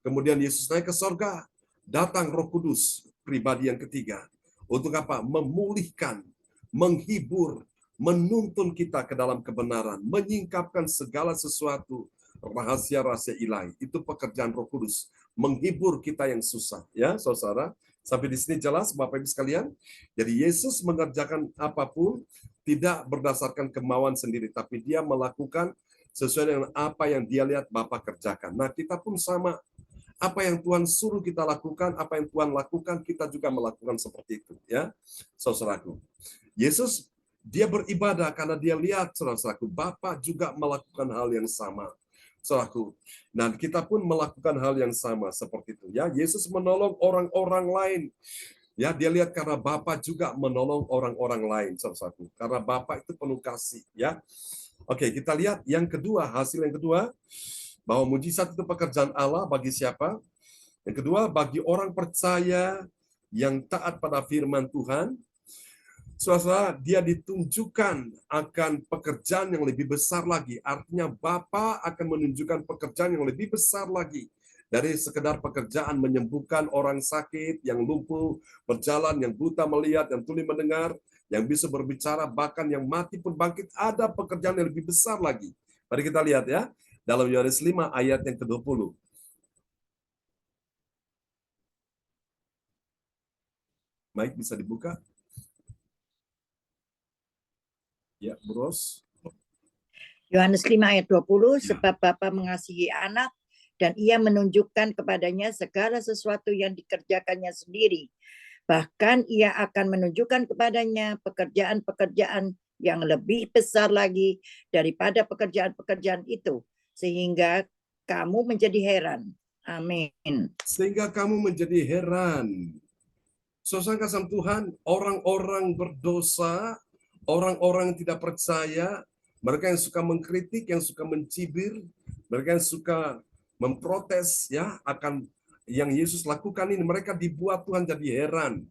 kemudian Yesus naik ke sorga, datang Roh Kudus, pribadi yang ketiga. Untuk apa? Memulihkan, menghibur, menuntun kita ke dalam kebenaran, menyingkapkan segala sesuatu, rahasia-rahasia ilahi. Itu pekerjaan Roh Kudus, menghibur kita yang susah. Ya, saudara. Sampai di sini jelas, Bapak Ibu sekalian. Jadi Yesus mengerjakan apapun tidak berdasarkan kemauan sendiri, tapi dia melakukan sesuai dengan apa yang dia lihat Bapa kerjakan. Nah, kita pun sama. Apa yang Tuhan suruh kita lakukan, apa yang Tuhan lakukan, kita juga melakukan seperti itu. Ya, saudaraku. Yesus, dia beribadah karena dia lihat, saudaraku, Bapa juga melakukan hal yang sama. Saudaraku. Dan kita pun melakukan hal yang sama seperti itu. Ya, Yesus menolong orang-orang lain. Ya, dia lihat karena Bapa juga menolong orang-orang lain, saudaraku. Karena Bapa itu penuh kasih. Ya, oke, kita lihat yang kedua, hasil yang kedua, bahwa mujizat itu pekerjaan Allah bagi siapa? Yang kedua, bagi orang percaya yang taat pada firman Tuhan, saudara, dia ditunjukkan akan pekerjaan yang lebih besar lagi. Artinya Bapa akan menunjukkan pekerjaan yang lebih besar lagi. Dari sekedar pekerjaan menyembuhkan orang sakit, yang lumpuh berjalan, yang buta melihat, yang tuli mendengar, yang bisa berbicara, bahkan yang mati pun bangkit. Ada pekerjaan yang lebih besar lagi. Mari kita lihat ya, dalam Yohanes 5 ayat yang ke-20. Mike bisa dibuka? Ya, Bros. Yohanes 5 ayat 20, Ya. sebab Bapa mengasihi anak dan ia menunjukkan kepadanya segala sesuatu yang dikerjakannya sendiri. Bahkan ia akan menunjukkan kepadanya pekerjaan-pekerjaan yang lebih besar lagi daripada pekerjaan-pekerjaan itu. Sehingga kamu menjadi heran. Amin. Sehingga kamu menjadi heran. Saudara kasih Tuhan, orang-orang berdosa, orang-orang yang tidak percaya, mereka yang suka mengkritik, yang suka mencibir, mereka yang suka memprotes ya akan yang Yesus lakukan ini, mereka dibuat Tuhan jadi heran.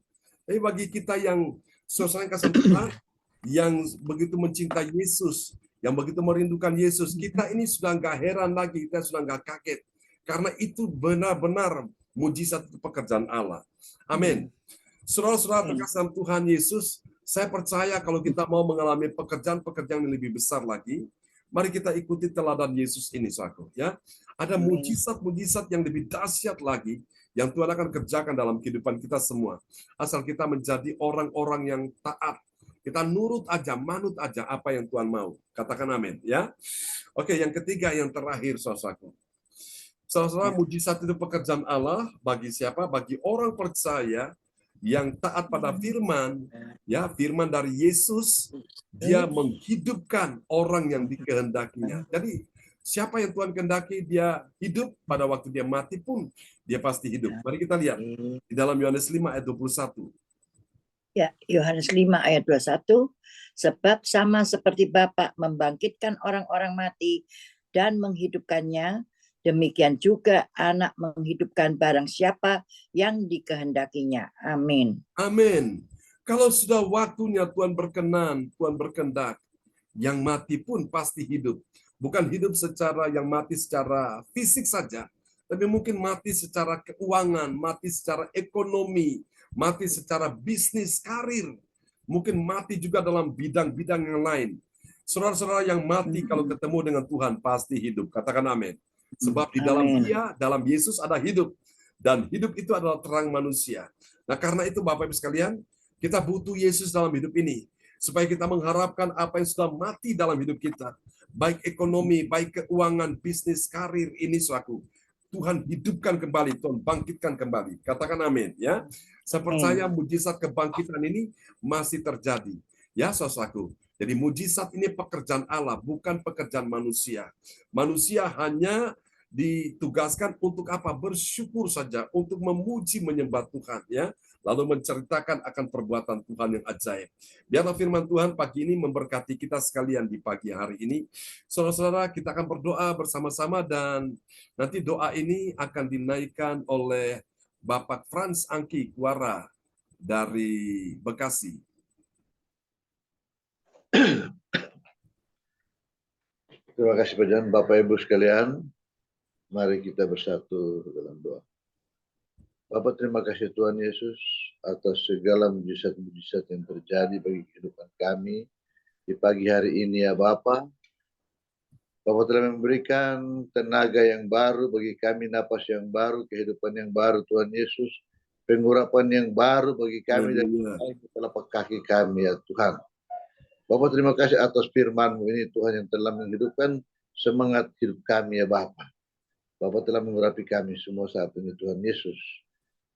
Tapi bagi kita yang saudara kasih Tuhan, yang begitu mencintai Yesus, yang begitu merindukan Yesus, kita ini sudah nggak heran lagi, kita sudah nggak kaget. Karena itu benar-benar mujizat pekerjaan Allah. Amin. Saudara-saudara terkasih dalam Tuhan Yesus, saya percaya kalau kita mau mengalami pekerjaan-pekerjaan yang lebih besar lagi, mari kita ikuti teladan Yesus ini, saudaraku. Ya, ada mujizat-mujizat yang lebih dahsyat lagi yang Tuhan akan kerjakan dalam kehidupan kita semua. Asal kita menjadi orang-orang yang taat. Kita nurut aja, manut aja apa yang Tuhan mau. Katakan amin. Ya. Oke, yang ketiga, yang terakhir, saudaraku. Saudara-saudara, mujizat itu pekerjaan Allah bagi siapa? Bagi orang percaya yang taat pada firman, ya, firman dari Yesus, dia menghidupkan orang yang dikehendakinya. Jadi siapa yang Tuhan kehendaki dia hidup, pada waktu dia mati pun dia pasti hidup. Mari kita lihat di dalam Yohanes 5 ayat 21. Ya, Yohanes 5 ayat 21, sebab sama seperti Bapa membangkitkan orang-orang mati dan menghidupkannya, demikian juga anak menghidupkan barang siapa yang dikehendakinya. Amin. Amin. Kalau sudah waktunya Tuhan berkenan, Tuhan berkehendak, yang mati pun pasti hidup. Bukan hidup secara yang mati secara fisik saja, tapi mungkin mati secara keuangan, mati secara ekonomi, mati secara bisnis, karir. Mungkin mati juga dalam bidang-bidang yang lain. Saudara-saudara yang mati kalau ketemu dengan Tuhan pasti hidup. Katakan amin. Sebab di dalam Amin. Dia, dalam Yesus ada hidup. Dan hidup itu adalah terang manusia. Nah, karena itu Bapak Ibu sekalian, kita butuh Yesus dalam hidup ini. Supaya kita mengharapkan apa yang sudah mati dalam hidup kita. Baik ekonomi, baik keuangan, bisnis, karir, ini suatu. Tuhan hidupkan kembali, Tuhan bangkitkan kembali. Katakan amin, ya. Saya percaya mujizat kebangkitan ini masih terjadi. Ya, saudaraku. Jadi mujizat ini pekerjaan Allah, bukan pekerjaan manusia. Manusia hanya ditugaskan untuk apa? Bersyukur saja, untuk memuji menyembah Tuhan, ya. Lalu menceritakan akan perbuatan Tuhan yang ajaib. Biarlah firman Tuhan pagi ini memberkati kita sekalian di pagi hari ini. Saudara-saudara, kita akan berdoa bersama-sama dan nanti doa ini akan dinaikkan oleh Bapak Frans Angki Kuara dari Bekasi. Terima kasih Pak Jan, Bapak Ibu sekalian. Mari kita bersatu dalam doa. Bapak, terima kasih Tuhan Yesus atas segala mujizat-mujizat yang terjadi bagi kehidupan kami di pagi hari ini ya Bapak. Bapak telah memberikan tenaga yang baru bagi kami, napas yang baru, kehidupan yang baru Tuhan Yesus. Pengurapan yang baru bagi kami dan telapak kaki kami ya Tuhan. Bapak terima kasih atas firman-Mu ini Tuhan yang telah menghidupkan semangat hidup kami ya Bapak. Bapak telah mengurapi kami semua saat ini Tuhan Yesus.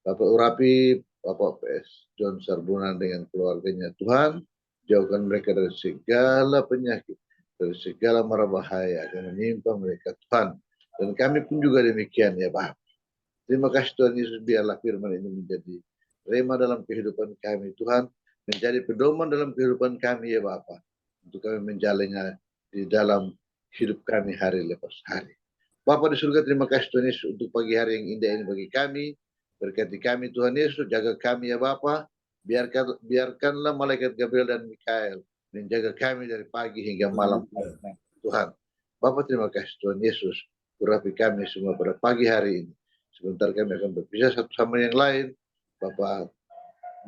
Bapak urapi Bapak PS John Sarbunan dengan keluarganya Tuhan. Jauhkan mereka dari segala penyakit, dari segala mara bahaya yang menimpa mereka Tuhan. Dan kami pun juga demikian ya Bapak. Terima kasih Tuhan Yesus, biarlah firman ini menjadi rema dalam kehidupan kami Tuhan. Menjadi pedoman dalam kehidupan kami ya Bapak. Untuk kami menjalannya di dalam hidup kami hari lepas hari. Bapak di surga, terima kasih Tuhan Yesus untuk pagi hari yang indah ini bagi kami. Berkati kami Tuhan Yesus, jaga kami ya Bapak. Biarkanlah malaikat Gabriel dan Mikael menjaga kami dari pagi hingga malam Tuhan. Bapak terima kasih Tuhan Yesus. Urapi kami semua pada pagi hari ini. Sebentar kami akan berpisah satu sama yang lain. Bapak,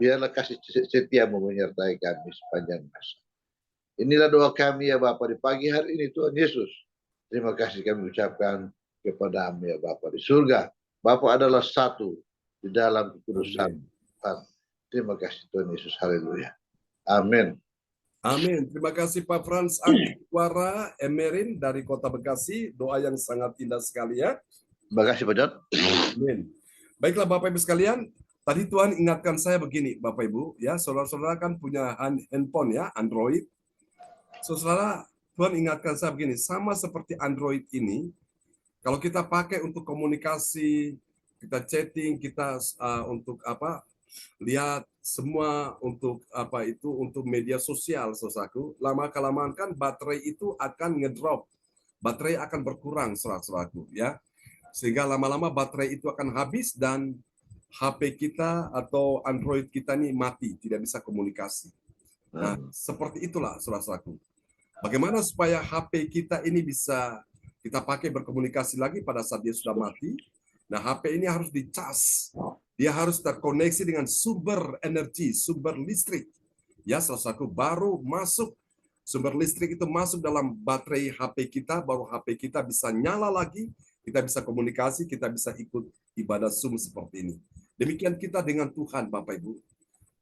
biarlah kasih setia-Mu menyertai kami sepanjang masa. Inilah doa kami ya Bapak di pagi hari ini Tuhan Yesus. Terima kasih kami ucapkan kepada-Mu ya Bapak di surga. Bapak adalah satu di dalam kekudusan Tuhan. Terima kasih Tuhan Yesus. Haleluya. Amin. Amin. Terima kasih Pak Frans Angki Kuara Emerin dari Kota Bekasi. Doa yang sangat indah sekali ya. Terima kasih Pak John. Amin. Baiklah Bapak Ibu sekalian, tadi Tuhan ingatkan saya begini Bapak Ibu, ya saudara-saudara kan punya handphone ya, Android. Saudara, Tuhan ingatkan saya begini, sama seperti Android ini, kalau kita pakai untuk komunikasi, kita chatting, kita untuk apa? Lihat semua untuk apa itu untuk media sosial, saudaraku. Lama kelamaan kan baterai itu akan ngedrop, baterai akan berkurang, saudaraku, ya. Sehingga lama-lama baterai itu akan habis dan HP kita atau Android kita ini mati, tidak bisa komunikasi. Nah, seperti itulah, saudaraku. Bagaimana supaya HP kita ini bisa kita pakai berkomunikasi lagi pada saat dia sudah mati? Nah, HP ini harus dicas. Dia harus terkoneksi dengan sumber energi, sumber listrik. Ya, saudaraku, baru masuk sumber listrik itu masuk dalam baterai HP kita, baru HP kita bisa nyala lagi, kita bisa komunikasi, kita bisa ikut ibadah Zoom seperti ini. Demikian kita dengan Tuhan, Bapak Ibu.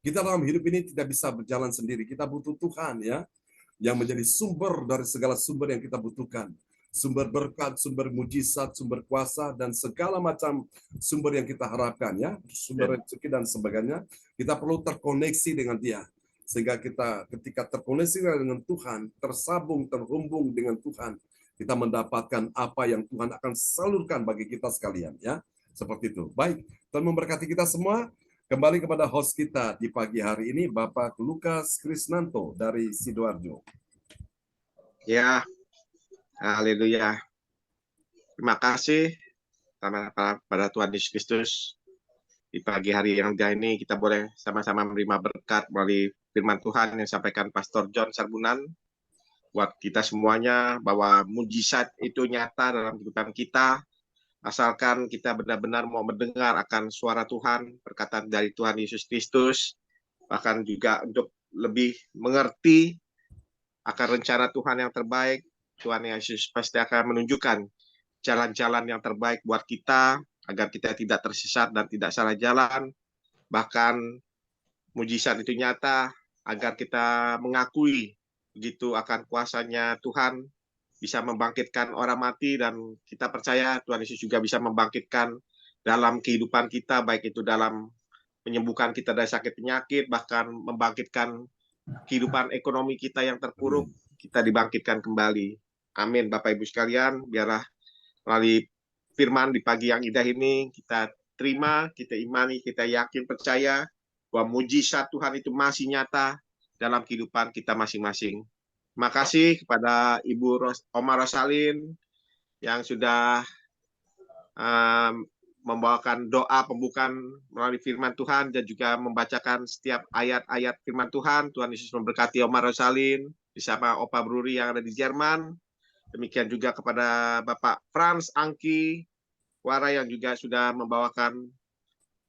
Kita dalam hidup ini tidak bisa berjalan sendiri, kita butuh Tuhan ya, yang menjadi sumber dari segala sumber yang kita butuhkan. Sumber berkat, sumber mujizat, sumber kuasa, dan segala macam sumber yang kita harapkan ya, sumber rezeki dan sebagainya, kita perlu terkoneksi dengan Dia. Sehingga kita ketika terkoneksi dengan Tuhan, tersambung, terhubung dengan Tuhan, kita mendapatkan apa yang Tuhan akan salurkan bagi kita sekalian ya. Seperti itu. Baik, Tuhan memberkati kita semua. Kembali kepada host kita di pagi hari ini, Bapak Lukas Krisnanto dari Sidoarjo. Ya, haleluya. Terima kasih pada Tuhan Yesus Kristus. Di pagi hari yang indah ini kita boleh sama-sama menerima berkat melalui firman Tuhan yang disampaikan Pastor John Sarbunan. Buat kita semuanya bahwa mujizat itu nyata dalam kehidupan kita. Asalkan kita benar-benar mau mendengar akan suara Tuhan, perkataan dari Tuhan Yesus Kristus, bahkan juga untuk lebih mengerti akan rencana Tuhan yang terbaik, Tuhan Yesus pasti akan menunjukkan jalan-jalan yang terbaik buat kita, agar kita tidak tersesat dan tidak salah jalan. Bahkan mujizat itu nyata, agar kita mengakui begitu akan kuasanya Tuhan, bisa membangkitkan orang mati, dan kita percaya Tuhan Yesus juga bisa membangkitkan dalam kehidupan kita, baik itu dalam menyembuhkan kita dari sakit penyakit, bahkan membangkitkan kehidupan ekonomi kita yang terpuruk, kita dibangkitkan kembali. Amin. Bapak Ibu sekalian, biarlah melalui firman di pagi yang indah ini, kita terima, kita imani, kita yakin, percaya bahwa mujizat Tuhan itu masih nyata dalam kehidupan kita masing-masing. Terima kasih kepada Ibu Oma Rosalin yang sudah membawakan doa pembukaan melalui firman Tuhan dan juga membacakan setiap ayat-ayat firman Tuhan. Tuhan Yesus memberkati Oma Rosalin bersama Opa Bruri yang ada di Jerman. Demikian juga kepada Bapak Frans Angki Wara yang juga sudah membawakan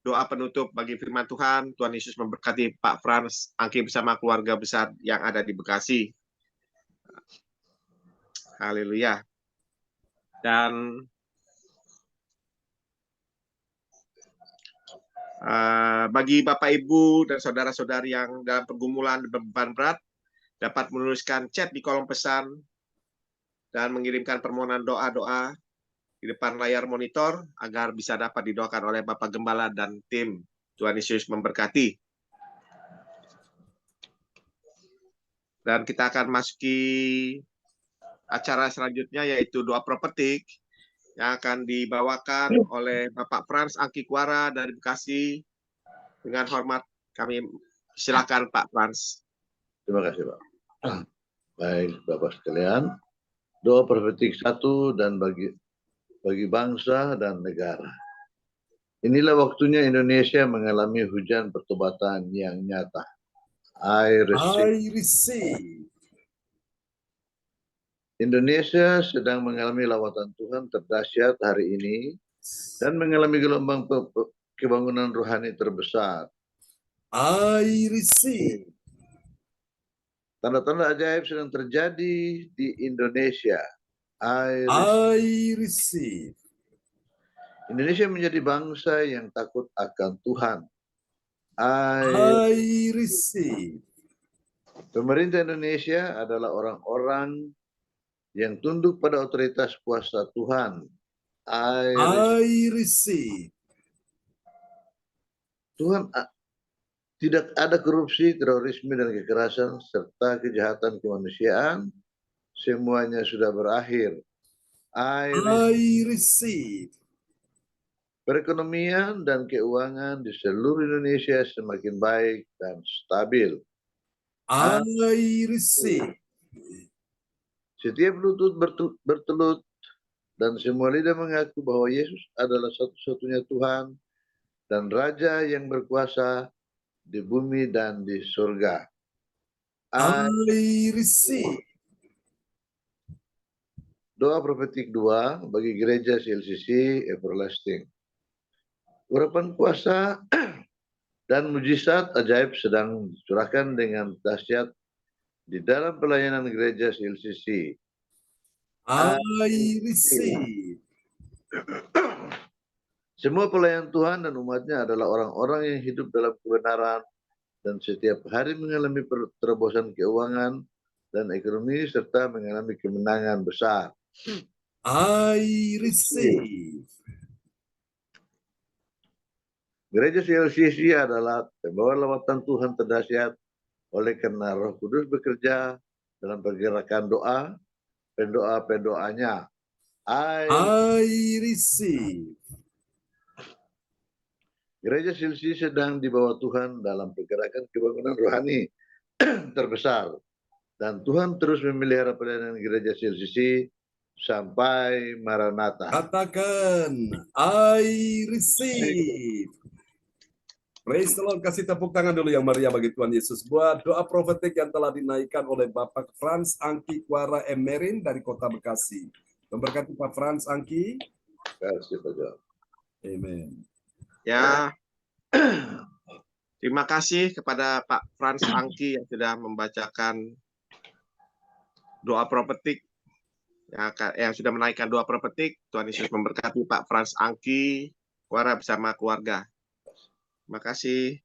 doa penutup bagi firman Tuhan. Tuhan Yesus memberkati Pak Frans Angki bersama keluarga besar yang ada di Bekasi. Haleluya. Dan bagi Bapak Ibu dan saudara-saudari yang dalam pergumulan beban berat, dapat menuliskan chat di kolom pesan dan mengirimkan permohonan doa-doa di depan layar monitor agar bisa dapat didoakan oleh Bapak Gembala dan tim. Tuhan Yesus memberkati. Dan kita akan masuki acara selanjutnya, yaitu doa prophetik yang akan dibawakan oleh Bapak Frans Angki Kuara dari Bekasi. Dengan hormat kami silakan Pak Frans. Terima kasih, Pak. Baik, Bapak sekalian, doa prophetik 1 dan bagi bangsa dan negara. Inilah waktunya Indonesia mengalami hujan pertobatan yang nyata. I receive. Indonesia sedang mengalami lawatan Tuhan terdahsyat hari ini dan mengalami gelombang kebangunan rohani terbesar. I receive. Tanda-tanda ajaib sedang terjadi di Indonesia. I receive. Indonesia menjadi bangsa yang takut akan Tuhan. I receive. Pemerintah Indonesia adalah orang-orang yang tunduk pada otoritas kuasa Tuhan. I receive. Tuhan, tidak ada korupsi, terorisme, dan kekerasan, serta kejahatan kemanusiaan. Semuanya sudah berakhir. I receive. Perekonomian dan keuangan di seluruh Indonesia semakin baik dan stabil. I receive. Setiap lutut bertelut dan semua lidah mengaku bahwa Yesus adalah satu-satunya Tuhan dan Raja yang berkuasa di bumi dan di surga. I receive. Doa prophetik 2 bagi gereja CLCC Everlasting. Urapan kuasa dan mujizat ajaib sedang dicurahkan dengan dahsyat di dalam pelayanan gereja CLCC. I receive. Semua pelayan Tuhan dan umatnya adalah orang-orang yang hidup dalam kebenaran dan setiap hari mengalami terobosan keuangan dan ekonomi serta mengalami kemenangan besar. I receive. Gereja CLCC adalah pembawa lawatan Tuhan terdahsyat oleh karena Roh Kudus bekerja dalam pergerakan doa, pendoa-pendoanya. I receive. Gereja CLCC sedang dibawa Tuhan dalam pergerakan kebangunan rohani terbesar. Dan Tuhan terus memelihara pelayanan gereja CLCC sampai Maranatha. Katakan, I receive. Praise the Lord. Kasih tepuk tangan dulu yang meriah bagi Tuhan Yesus. Buat doa profetik yang telah dinaikkan oleh Bapak Frans Angki Kuara Emerin dari Kota Bekasi. Memberkati Pak Frans Angki. Kasih Pak John. Amen. Ya, terima kasih kepada Pak Frans Angki yang sudah membacakan doa prophetik yang sudah menaikkan doa pepetik. Tuhan Yesus memberkati Pak Frans Angki Wara bersama keluarga. Terima kasih.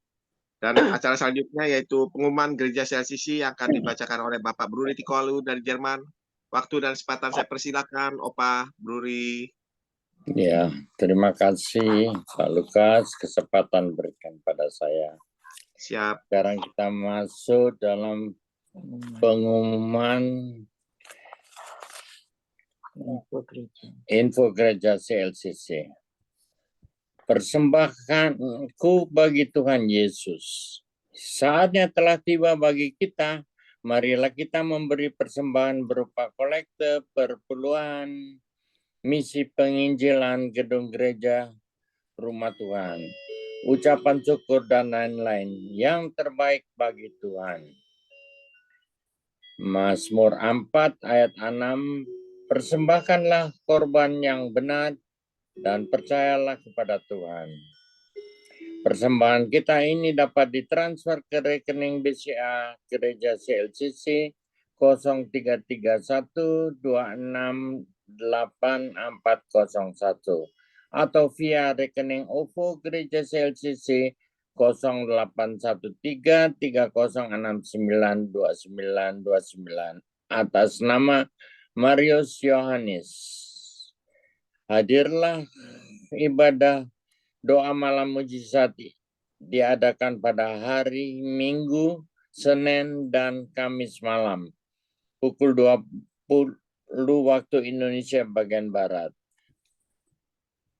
Dan acara selanjutnya yaitu pengumuman Gereja CLCC yang akan dibacakan oleh Bapak Bruri Tikoalu dari Jerman. Waktu dan kesempatan saya persilakan, Opa Bruri. Ya, terima kasih Pak Lukas, kesempatan berikan pada saya. Siap. Sekarang kita masuk dalam pengumuman info gereja CLCC. Persembahanku bagi Tuhan Yesus. Saatnya telah tiba bagi kita. Marilah kita memberi persembahan berupa kolekte, perpuluhan, misi penginjilan, gedung gereja, rumah Tuhan, ucapan syukur, dan lain-lain yang terbaik bagi Tuhan. Mazmur 4 ayat 6, persembahkanlah korban yang benar dan percayalah kepada Tuhan. Persembahan kita ini dapat ditransfer ke rekening BCA Gereja CLCC 0331268401 atau via rekening OVO Gereja CLCC 081306992929 atas nama Marius Yohanes. Hadirlah ibadah doa malam mujizat diadakan pada hari Minggu, Senin, dan Kamis malam, pukul 20 waktu Indonesia bagian Barat.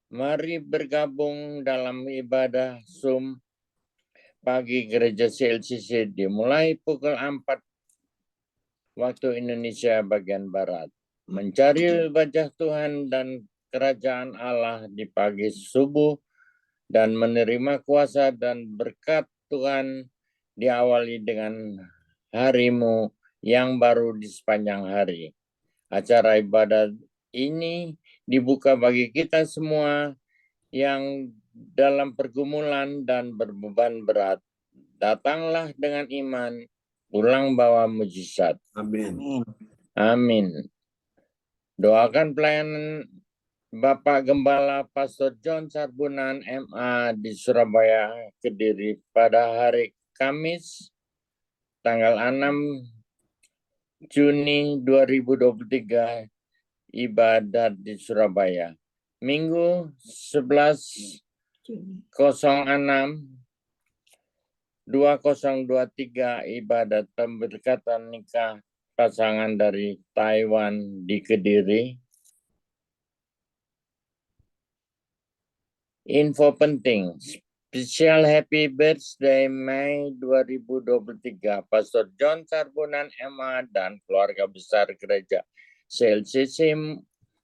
Mari bergabung dalam ibadah Zoom pagi Gereja CLCC dimulai pukul 4 waktu Indonesia bagian Barat. Mencari wajah Tuhan dan kerajaan Allah di pagi subuh dan menerima kuasa dan berkat Tuhan diawali dengan harimu yang baru di sepanjang hari. Acara ibadat ini dibuka bagi kita semua yang dalam pergumulan dan berbeban berat. Datanglah dengan iman, pulang bawa mujizat. Amin. Amin. Doakan pelayanan Bapak Gembala Pastor John Sarbunan MA di Surabaya, Kediri pada hari Kamis tanggal 6 Juni 2023 ibadat di Surabaya. Minggu 11/06/2023 ibadat pemberkatan nikah pasangan dari Taiwan di Kediri. Info penting, spesial happy birthday Mei 2023, Pastor John Sarbunan MA dan keluarga besar gereja CLCC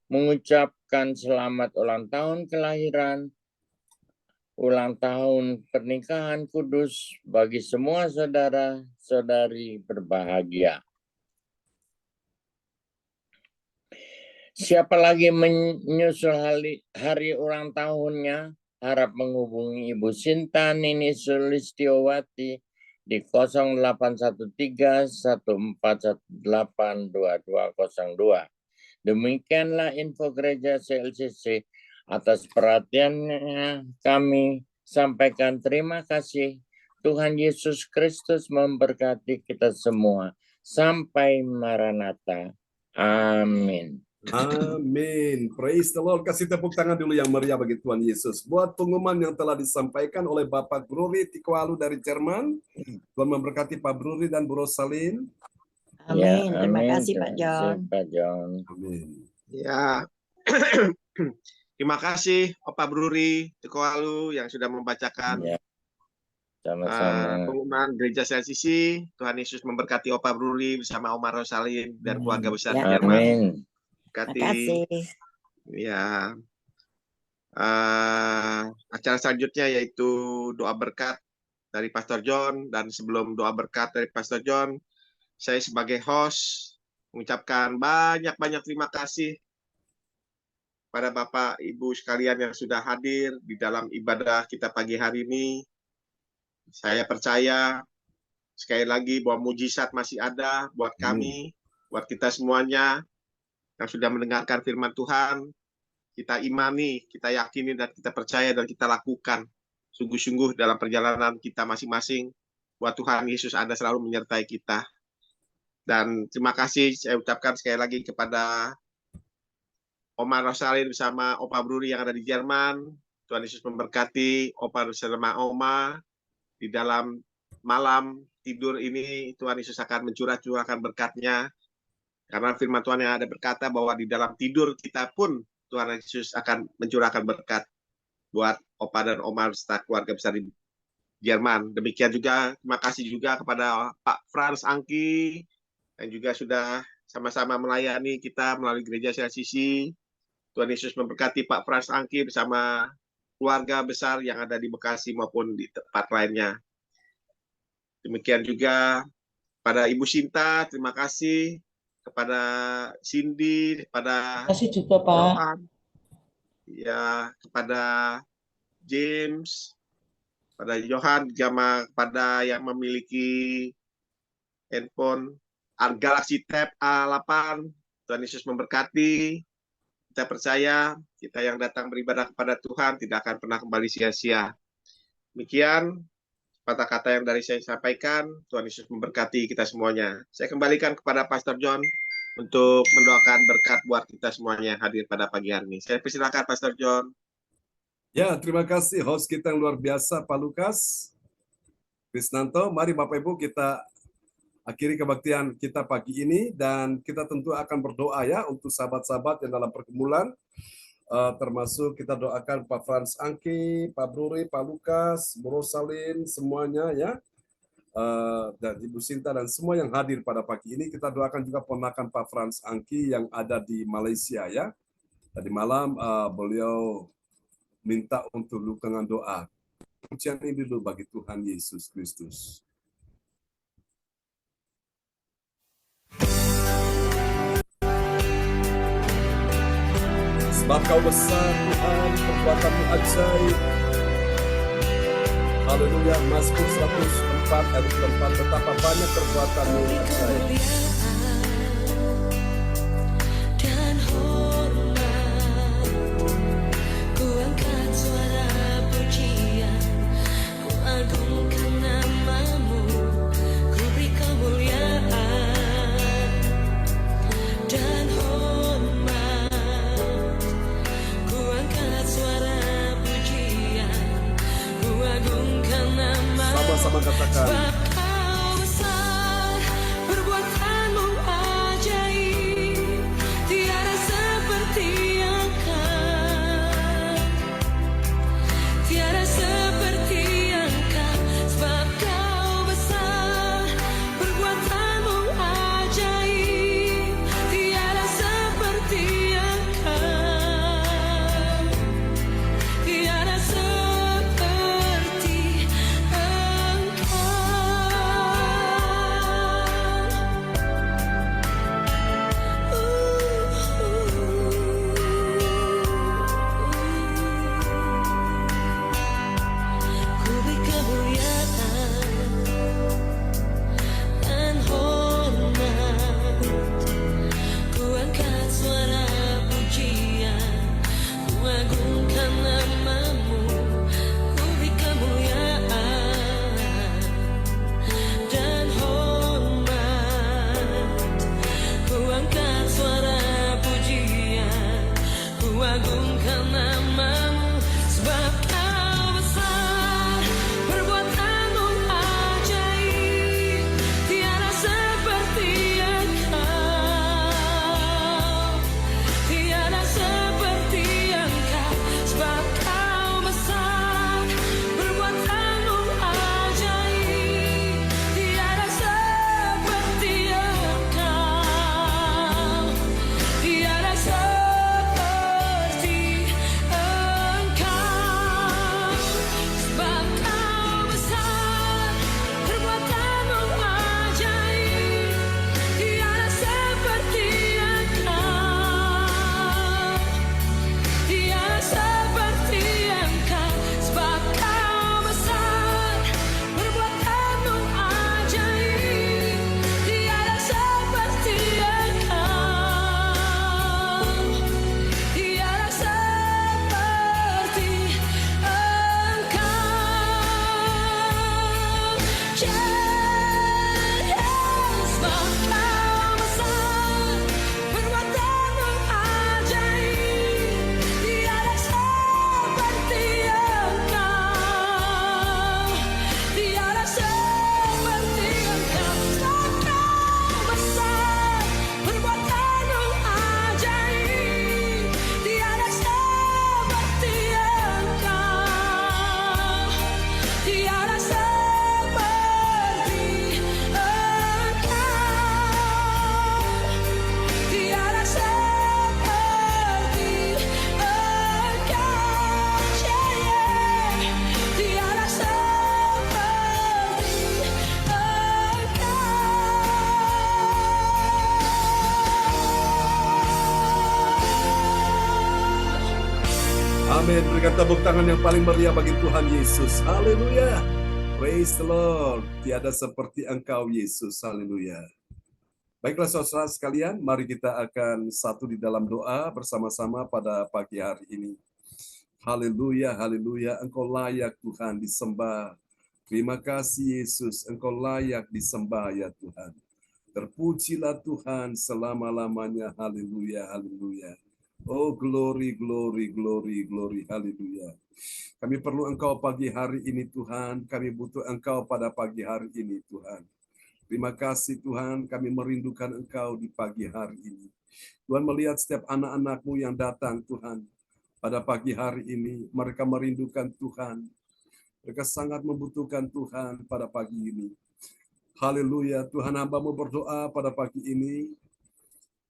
mengucapkan selamat ulang tahun kelahiran, ulang tahun pernikahan kudus bagi semua saudara-saudari berbahagia. Siapa lagi menyusul hari ulang tahunnya, harap menghubungi Ibu Sinta Nini Sulistiowati di 081314182202. Demikianlah info gereja CLCC. Atas perhatiannya kami sampaikan terima kasih. Tuhan Yesus Kristus memberkati kita semua. Sampai Maranatha. Amin. Amin. Praise the Lord. Kasih tepuk tangan dulu yang meriah bagi Tuhan Yesus. Buat pengumuman yang telah disampaikan oleh Bapak Bruri Tikoalu dari Jerman. Tuhan memberkati Pak Bruri dan Bu Rosalin. Amin. Ya, Terima amin. kasih Pak John. Pak John. Amin. Ya. Terima kasih Opa Bruri Tikoalu yang sudah membacakan Ya. Sama-sama. pengumuman Gereja CLCC. Tuhan Yesus memberkati Opa Bruri bersama Oma Rosalin dan keluarga besar Ya. Jerman. Amin. Terima kasih. Ya. Acara selanjutnya yaitu doa berkat dari Pastor John, dan sebelum doa berkat dari Pastor John, saya sebagai host mengucapkan banyak-banyak terima kasih pada Bapak Ibu sekalian yang sudah hadir di dalam ibadah kita pagi hari ini. Saya percaya sekali lagi bahwa mujizat masih ada buat kami, buat kita semuanya. yang sudah mendengarkan firman Tuhan. Kita imani, kita yakini, dan kita percaya, dan kita lakukan sungguh-sungguh dalam perjalanan kita masing-masing, bahwa Tuhan Yesus ada selalu menyertai kita. Dan terima kasih saya ucapkan sekali lagi kepada Oma Rosalin bersama Opa Bruri yang ada di Jerman. Tuhan Yesus memberkati Opa bersama Oma. Di dalam malam tidur ini, Tuhan Yesus akan mencurahkan berkat-Nya. Karena firman Tuhan yang ada berkata bahwa di dalam tidur kita pun Tuhan Yesus akan mencurahkan berkat buat Opa dan Oma serta keluarga besar di Jerman. Demikian juga, terima kasih juga kepada Pak Frans Angki yang juga sudah sama-sama melayani kita melalui Gereja CLCC. Tuhan Yesus memberkati Pak Frans Angki bersama keluarga besar yang ada di Bekasi maupun di tempat lainnya. Demikian juga pada Ibu Sinta, terima kasih. Kepada Cindy, kepada Terima kasih juga Pak. Rohan, ya, kepada James, pada Johan, kepada yang memiliki handphone Galaxy Tab A8, Tuhan Yesus memberkati. Kita percaya, kita yang datang beribadah kepada Tuhan tidak akan pernah kembali sia-sia. Demikian kata-kata yang dari saya sampaikan. Tuhan Yesus memberkati kita semuanya. Saya kembalikan kepada Pastor John untuk mendoakan berkat buat kita semuanya hadir pada pagi hari ini. Saya persilakan Pastor John. Ya, terima kasih host kita yang luar biasa, Pak Lukas Krisnanto. Mari Bapak Ibu kita akhiri kebaktian kita pagi ini, dan kita tentu akan berdoa ya untuk sahabat-sahabat yang dalam pergumulan. Termasuk kita doakan Pak Frans Angki, Pak Bruri, Pak Lukas, Bu Rosalin, semuanya ya, dan Ibu Sinta dan semua yang hadir pada pagi ini. Kita doakan juga ponakan Pak Frans Angki yang ada di Malaysia ya. Tadi malam beliau minta untuk dukungan doa. Pujian ini dulu bagi Tuhan Yesus Kristus. Sebab Kau besar Tuhan, perbuatan-Mu ajaib. Haleluya, Mazmur 104 ayat 4, betapa banyak perbuatan-Mu ajaib. Dan hormat, ku angkat suara pujian, ku agungkan nama-Mu, ku beri kemuliaan dan sama-sama katakan. Sebab Kau besar, perbuatan-Mu ajaib, tiada seperti Engkau, tiada seperti Engkau. Sebab Kau besar, perbuatan-Mu ajaib, tiada seperti Engkau, tiada seperti Engkau. Amin. Berikan tepuk tangan yang paling meriah bagi Tuhan Yesus. Haleluya. Praise the Lord. Tiada seperti Engkau Yesus. Haleluya. Baiklah saudara sekalian, mari kita akan satu di dalam doa bersama-sama pada pagi hari ini. Haleluya, haleluya. Engkau layak Tuhan disembah. Terima kasih Yesus, Engkau layak disembah ya Tuhan. Terpujilah Tuhan selama-lamanya. Haleluya, haleluya. Oh glory, glory, glory, glory. Haleluya. Kami perlu Engkau pagi hari ini Tuhan. Kami butuh Engkau pada pagi hari ini Tuhan. Terima kasih Tuhan, kami merindukan Engkau di pagi hari ini. Tuhan melihat setiap anak-anak-Mu yang datang Tuhan. Pada pagi hari ini, mereka merindukan Tuhan. Mereka sangat membutuhkan Tuhan pada pagi ini. Haleluya, Tuhan hamba-Mu berdoa pada pagi ini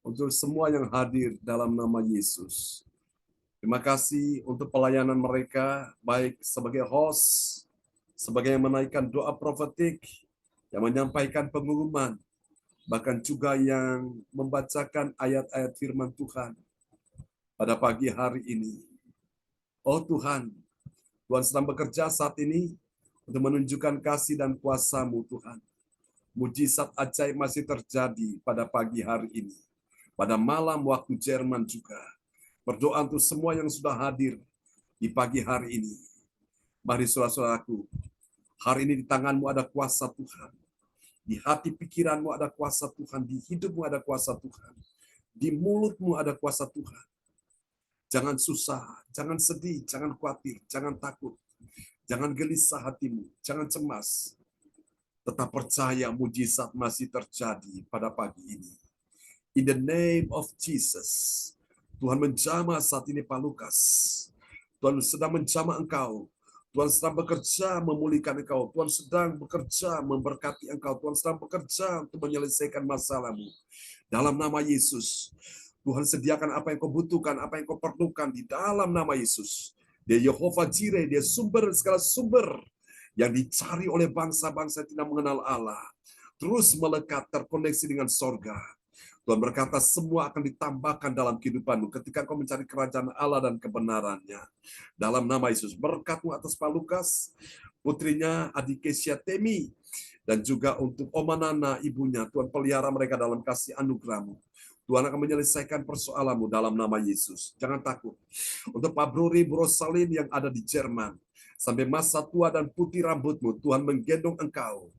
untuk semua yang hadir dalam nama Yesus. Terima kasih untuk pelayanan mereka, baik sebagai host, sebagai yang menaikkan doa profetik, yang menyampaikan pengumuman, bahkan juga yang membacakan ayat-ayat firman Tuhan pada pagi hari ini. Oh Tuhan, Tuhan sedang bekerja saat ini untuk menunjukkan kasih dan kuasa-Mu Tuhan. Mujizat ajaib masih terjadi pada pagi hari ini. Pada malam waktu Jerman juga. Berdoa untuk semua yang sudah hadir di pagi hari ini. Mari saudara-saudaraku, hari ini di tangan-Mu ada kuasa Tuhan. Di hati pikiranmu ada kuasa Tuhan. Di hidupmu ada kuasa Tuhan. Di mulutmu ada kuasa Tuhan. Jangan susah, jangan sedih, jangan khawatir, jangan takut. Jangan gelisah hatimu, jangan cemas. Tetap percaya mujizat masih terjadi pada pagi ini. In the name of Jesus. Tuhan menjamah saat ini Pak Lukas. Tuhan sedang menjamah engkau. Tuhan sedang bekerja memulihkan engkau. Tuhan sedang bekerja memberkati engkau. Tuhan sedang bekerja untuk menyelesaikan masalahmu. Dalam nama Yesus. Tuhan sediakan apa yang kau butuhkan, apa yang kau perlukan di dalam nama Yesus. Dia Yehova Jireh, dia sumber segala sumber yang dicari oleh bangsa-bangsa yang tidak mengenal Allah. Terus melekat, terkoneksi dengan sorga. Tuhan berkata semua akan ditambahkan dalam kehidupanmu ketika kau mencari kerajaan Allah dan kebenarannya. Dalam nama Yesus, berkat-Mu atas Pak Lukas, putrinya Adikesia Temi, dan juga untuk Oma Nana, ibunya. Tuhan pelihara mereka dalam kasih anugerah-Mu. Tuhan akan menyelesaikan persoalanmu dalam nama Yesus. Jangan takut. Untuk Pak Bruri Brosalin yang ada di Jerman, sampai masa tua dan putih rambutmu, Tuhan menggendong engkau.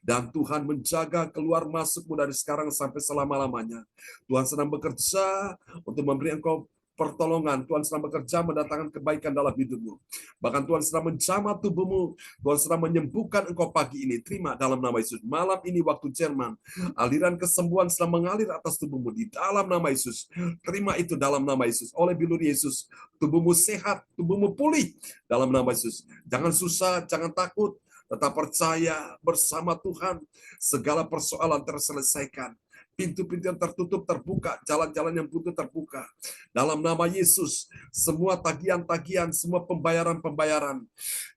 Dan Tuhan menjaga keluar masukmu dari sekarang sampai selama-lamanya. Tuhan sedang bekerja untuk memberi engkau pertolongan. Tuhan sedang bekerja mendatangkan kebaikan dalam hidupmu. Bahkan Tuhan sedang menjamah tubuhmu. Tuhan sedang menyembuhkan engkau pagi ini. Terima dalam nama Yesus. Malam ini waktu Jerman, aliran kesembuhan sedang mengalir atas tubuhmu di dalam nama Yesus. Terima itu dalam nama Yesus. Oleh bilur Yesus, tubuhmu sehat, tubuhmu pulih dalam nama Yesus. Jangan susah, jangan takut. Tetap percaya bersama Tuhan. Segala persoalan terselesaikan. Pintu-pintu yang tertutup terbuka, jalan-jalan yang buntu terbuka. Dalam nama Yesus, semua tagihan-tagihan, semua pembayaran-pembayaran,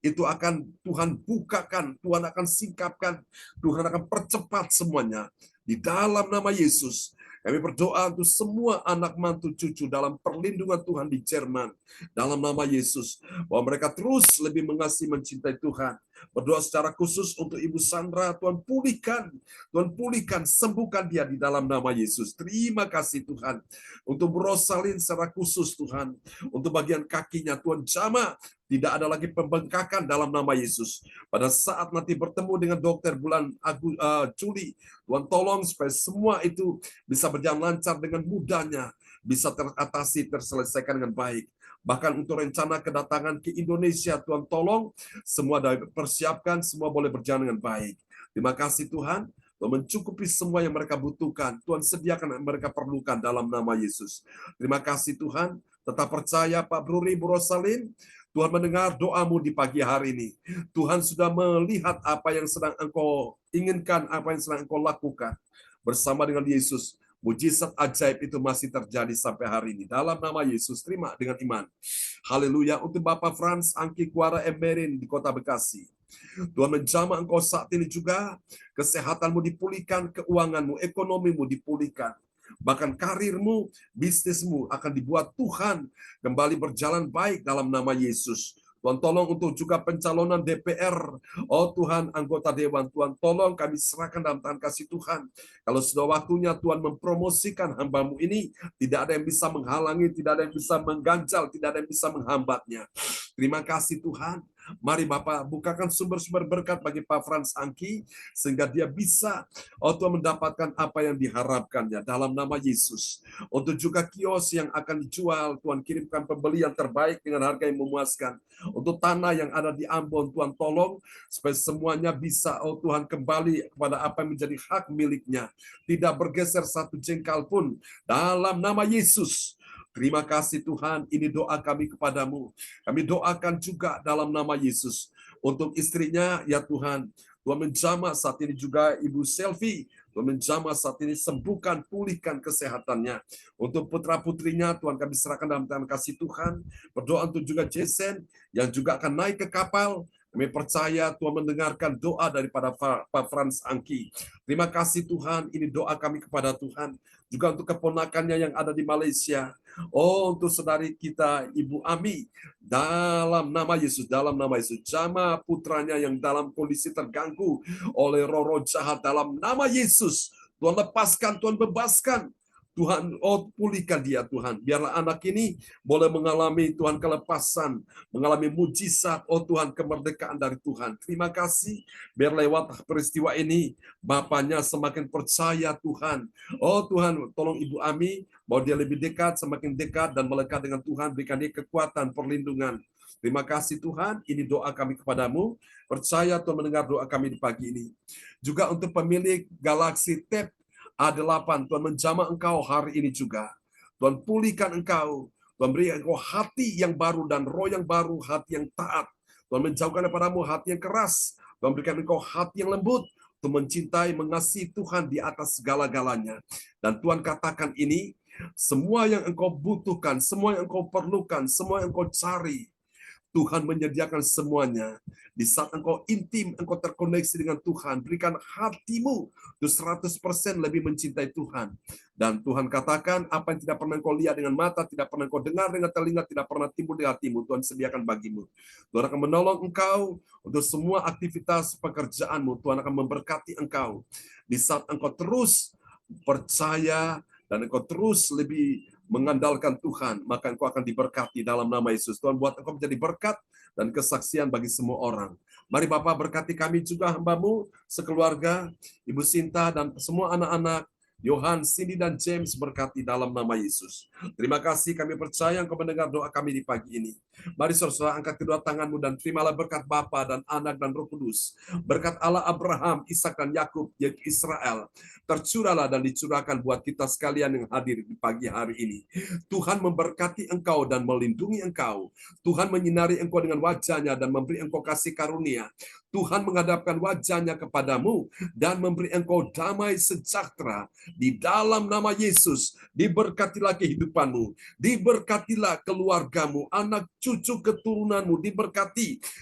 itu akan Tuhan bukakan, Tuhan akan singkapkan, Tuhan akan percepat semuanya. Di dalam nama Yesus, kami berdoa untuk semua anak mantu cucu dalam perlindungan Tuhan di Jerman. Dalam nama Yesus, bahwa mereka terus lebih mengasihi, mencintai Tuhan. Berdoa secara khusus untuk Ibu Sandra, Tuhan pulihkan, sembuhkan dia di dalam nama Yesus. Terima kasih Tuhan. Untuk Rosalin secara khusus Tuhan, untuk bagian kakinya Tuhan jamah, tidak ada lagi pembengkakan dalam nama Yesus. Pada saat nanti bertemu dengan dokter bulan Juli, Tuhan tolong supaya semua itu bisa berjalan lancar dengan mudahnya, bisa teratasi, terselesaikan dengan baik. Bahkan untuk rencana kedatangan ke Indonesia, Tuhan tolong semua dipersiapkan, semua boleh berjalan dengan baik. Terima kasih Tuhan, Tuhan mencukupi semua yang mereka butuhkan. Tuhan sediakan yang mereka perlukan dalam nama Yesus. Terima kasih Tuhan, tetap percaya Pak Bruri Bu Rosalin, Tuhan mendengar doamu di pagi hari ini. Tuhan sudah melihat apa yang sedang engkau inginkan, apa yang sedang engkau lakukan. Bersama dengan Yesus, mujizat ajaib itu masih terjadi sampai hari ini. Dalam nama Yesus, terima dengan iman. Haleluya. Untuk Bapak Frans Angki Kuara Emerin di Kota Bekasi. Tuhan menjamah engkau saat ini juga. Kesehatanmu dipulihkan, keuanganmu, ekonomimu dipulihkan. bahkan karirmu, bisnismu akan dibuat Tuhan kembali berjalan baik dalam nama Yesus. Tuhan tolong untuk juga pencalonan DPR. Oh Tuhan, anggota Dewan, Tuhan tolong kami serahkan dalam tangan kasih Tuhan. Kalau sudah waktunya Tuhan mempromosikan hamba-Mu ini, tidak ada yang bisa menghalangi, tidak ada yang bisa mengganjal, tidak ada yang bisa menghambatnya. Terima kasih Tuhan. Mari Bapak bukakan sumber-sumber berkat bagi Pak Frans Angki, sehingga dia bisa Tuhan mendapatkan apa yang diharapkannya dalam nama Yesus. Untuk juga kios yang akan dijual, Tuhan kirimkan pembeli yang terbaik dengan harga yang memuaskan. Untuk tanah yang ada di Ambon, Tuhan tolong supaya semuanya bisa Tuhan kembali kepada apa yang menjadi hak miliknya. Tidak bergeser satu jengkal pun dalam nama Yesus. Terima kasih Tuhan, ini doa kami kepadamu. Kami doakan juga dalam nama Yesus. Untuk istrinya, ya Tuhan, Tuhan menjamah saat ini juga Ibu Selvi. Tuhan menjamah saat ini, sembuhkan, pulihkan kesehatannya. Untuk putra-putrinya, Tuhan kami serahkan dalam tangan kasih Tuhan. Berdoa untuk juga Jason, yang juga akan naik ke kapal. Kami percaya Tuhan mendengarkan doa daripada Pak Frans Angki. Terima kasih Tuhan, ini doa kami kepada Tuhan. Juga untuk keponakannya yang ada di Malaysia. Oh, untuk saudari kita, Ibu Ami, dalam nama Yesus, jamah putranya yang dalam kondisi terganggu oleh roh-roh jahat, dalam nama Yesus, Tuhan lepaskan, Tuhan bebaskan, Tuhan, pulihkan dia Tuhan. Biarlah anak ini boleh mengalami Tuhan kelepasan, mengalami mujizat, Tuhan kemerdekaan dari Tuhan. Terima kasih, biar lewat peristiwa ini, bapaknya semakin percaya Tuhan. Oh Tuhan, tolong Ibu Ami, bahwa dia lebih dekat, semakin dekat, dan melekat dengan Tuhan, berikan dia kekuatan, perlindungan. Terima kasih Tuhan, ini doa kami kepadamu. Percaya Tuhan mendengar doa kami di pagi ini. Juga untuk pemilik Galaxy Tab A8, Tuhan menjamah engkau hari ini juga. Tuhan pulihkan engkau, Tuhan beri engkau hati yang baru dan roh yang baru, hati yang taat. Tuhan menjauhkan daripada-Mu hati yang keras, Tuhan berikan engkau hati yang lembut, untuk mencintai, mengasihi Tuhan di atas segala-galanya. Dan Tuhan katakan ini, semua yang engkau butuhkan, semua yang engkau perlukan, semua yang engkau cari, Tuhan menyediakan semuanya. Di saat engkau intim, engkau terkoneksi dengan Tuhan, berikan hatimu untuk 100% lebih mencintai Tuhan. Dan Tuhan katakan, apa yang tidak pernah engkau lihat dengan mata, tidak pernah engkau dengar dengan telinga, tidak pernah timbul di hatimu, Tuhan sediakan bagimu. Tuhan akan menolong engkau untuk semua aktivitas pekerjaanmu. Tuhan akan memberkati engkau. Di saat engkau terus percaya, dan engkau terus lebih mengandalkan Tuhan, maka engkau akan diberkati dalam nama Yesus. Tuhan buat engkau menjadi berkat dan kesaksian bagi semua orang. Mari Bapak berkati kami juga hamba-Mu, sekeluarga, Ibu Sinta dan semua anak-anak, Yohan, Cindy, dan James berkati dalam nama Yesus. Terima kasih, kami percaya Engkau mendengar doa kami di pagi ini. Mari saudara angkat kedua tanganmu dan terimalah berkat Bapa dan Anak dan Roh Kudus. Berkat Allah Abraham, Ishak dan Yakub, yaitu Israel, tercurahlah dan dicurahkan buat kita sekalian yang hadir di pagi hari ini. Tuhan memberkati engkau dan melindungi engkau. Tuhan menyinari engkau dengan wajahnya dan memberi engkau kasih karunia. Tuhan menghadapkan wajahnya kepadamu dan memberi engkau damai sejahtera. Di dalam nama Yesus, diberkatilah kehidupanmu, diberkatilah keluargamu, anak cucu keturunanmu,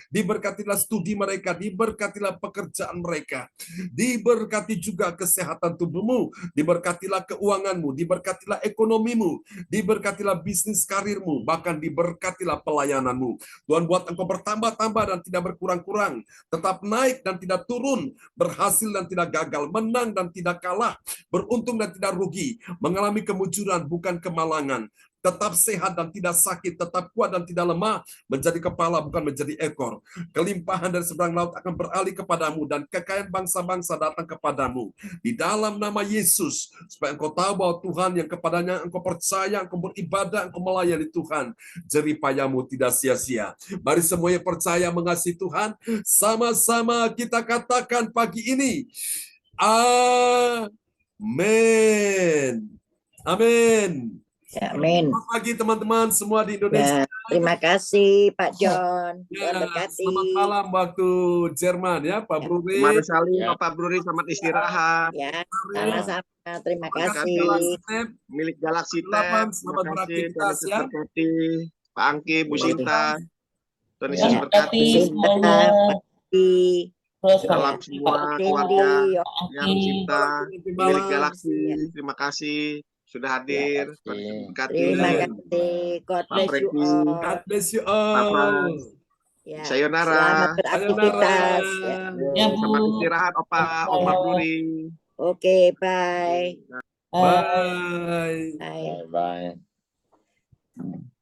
diberkatilah studi mereka, diberkatilah pekerjaan mereka, diberkati juga kesehatan tubuhmu, diberkatilah keuanganmu, diberkatilah ekonomimu, diberkatilah bisnis karirmu, bahkan diberkatilah pelayananmu. Tuhan buat engkau bertambah-tambah dan tidak berkurang-kurang, tetap naik dan tidak turun, berhasil dan tidak gagal, menang dan tidak kalah, beruntung dan tidak rugi, mengalami kemunculan bukan kemalangan, tetap sehat dan tidak sakit, tetap kuat dan tidak lemah, menjadi kepala bukan menjadi ekor. Kelimpahan dari seberang laut akan beralih kepadamu dan kekayaan bangsa-bangsa datang kepadamu. Di dalam nama Yesus, supaya engkau tahu bahwa Tuhan yang kepadanya engkau percaya, engkau beribadah, engkau melayani Tuhan, jerih payahmu tidak sia-sia. Mari semuanya percaya mengasihi Tuhan, sama-sama kita katakan pagi ini, amin. Amin. Amin. Selamat pagi teman-teman semua di Indonesia. Ya, terima kasih Pak John. Ya, Tuhan berkati. selamat malam waktu Jerman ya, Pak Bruri. Terima kasih Ya. Pak Bruri, selamat istirahat. Ya, sama-sama. Terima Terima kasih. kasih. Milik Galaxy Delapan, Tab. selamat Terima kasih. beraktivitas, Tuhan Yesus ya. berkati. Pak Angki, Bu Selamat Sinta. Tuhan Ya. Yesus berkati. Sinta, Pati, Salam semua Cindy, keluarga Yohan. yang cinta. Nanti Milik malam. Galaxy. Terima kasih. sudah hadir. Terima kasih. Tuhan Yesus memberkati. Terima Amin. kasih. God Pak bless you Preki, all. God bless you Pak all. Frans. Ya, Sayonara. selamat Sayonara. beraktivitas. Ya. Ya, Bu. Selamat istirahat, Opa Abduri. Oke, bye. Bye. Bye. Bye. Bye bye.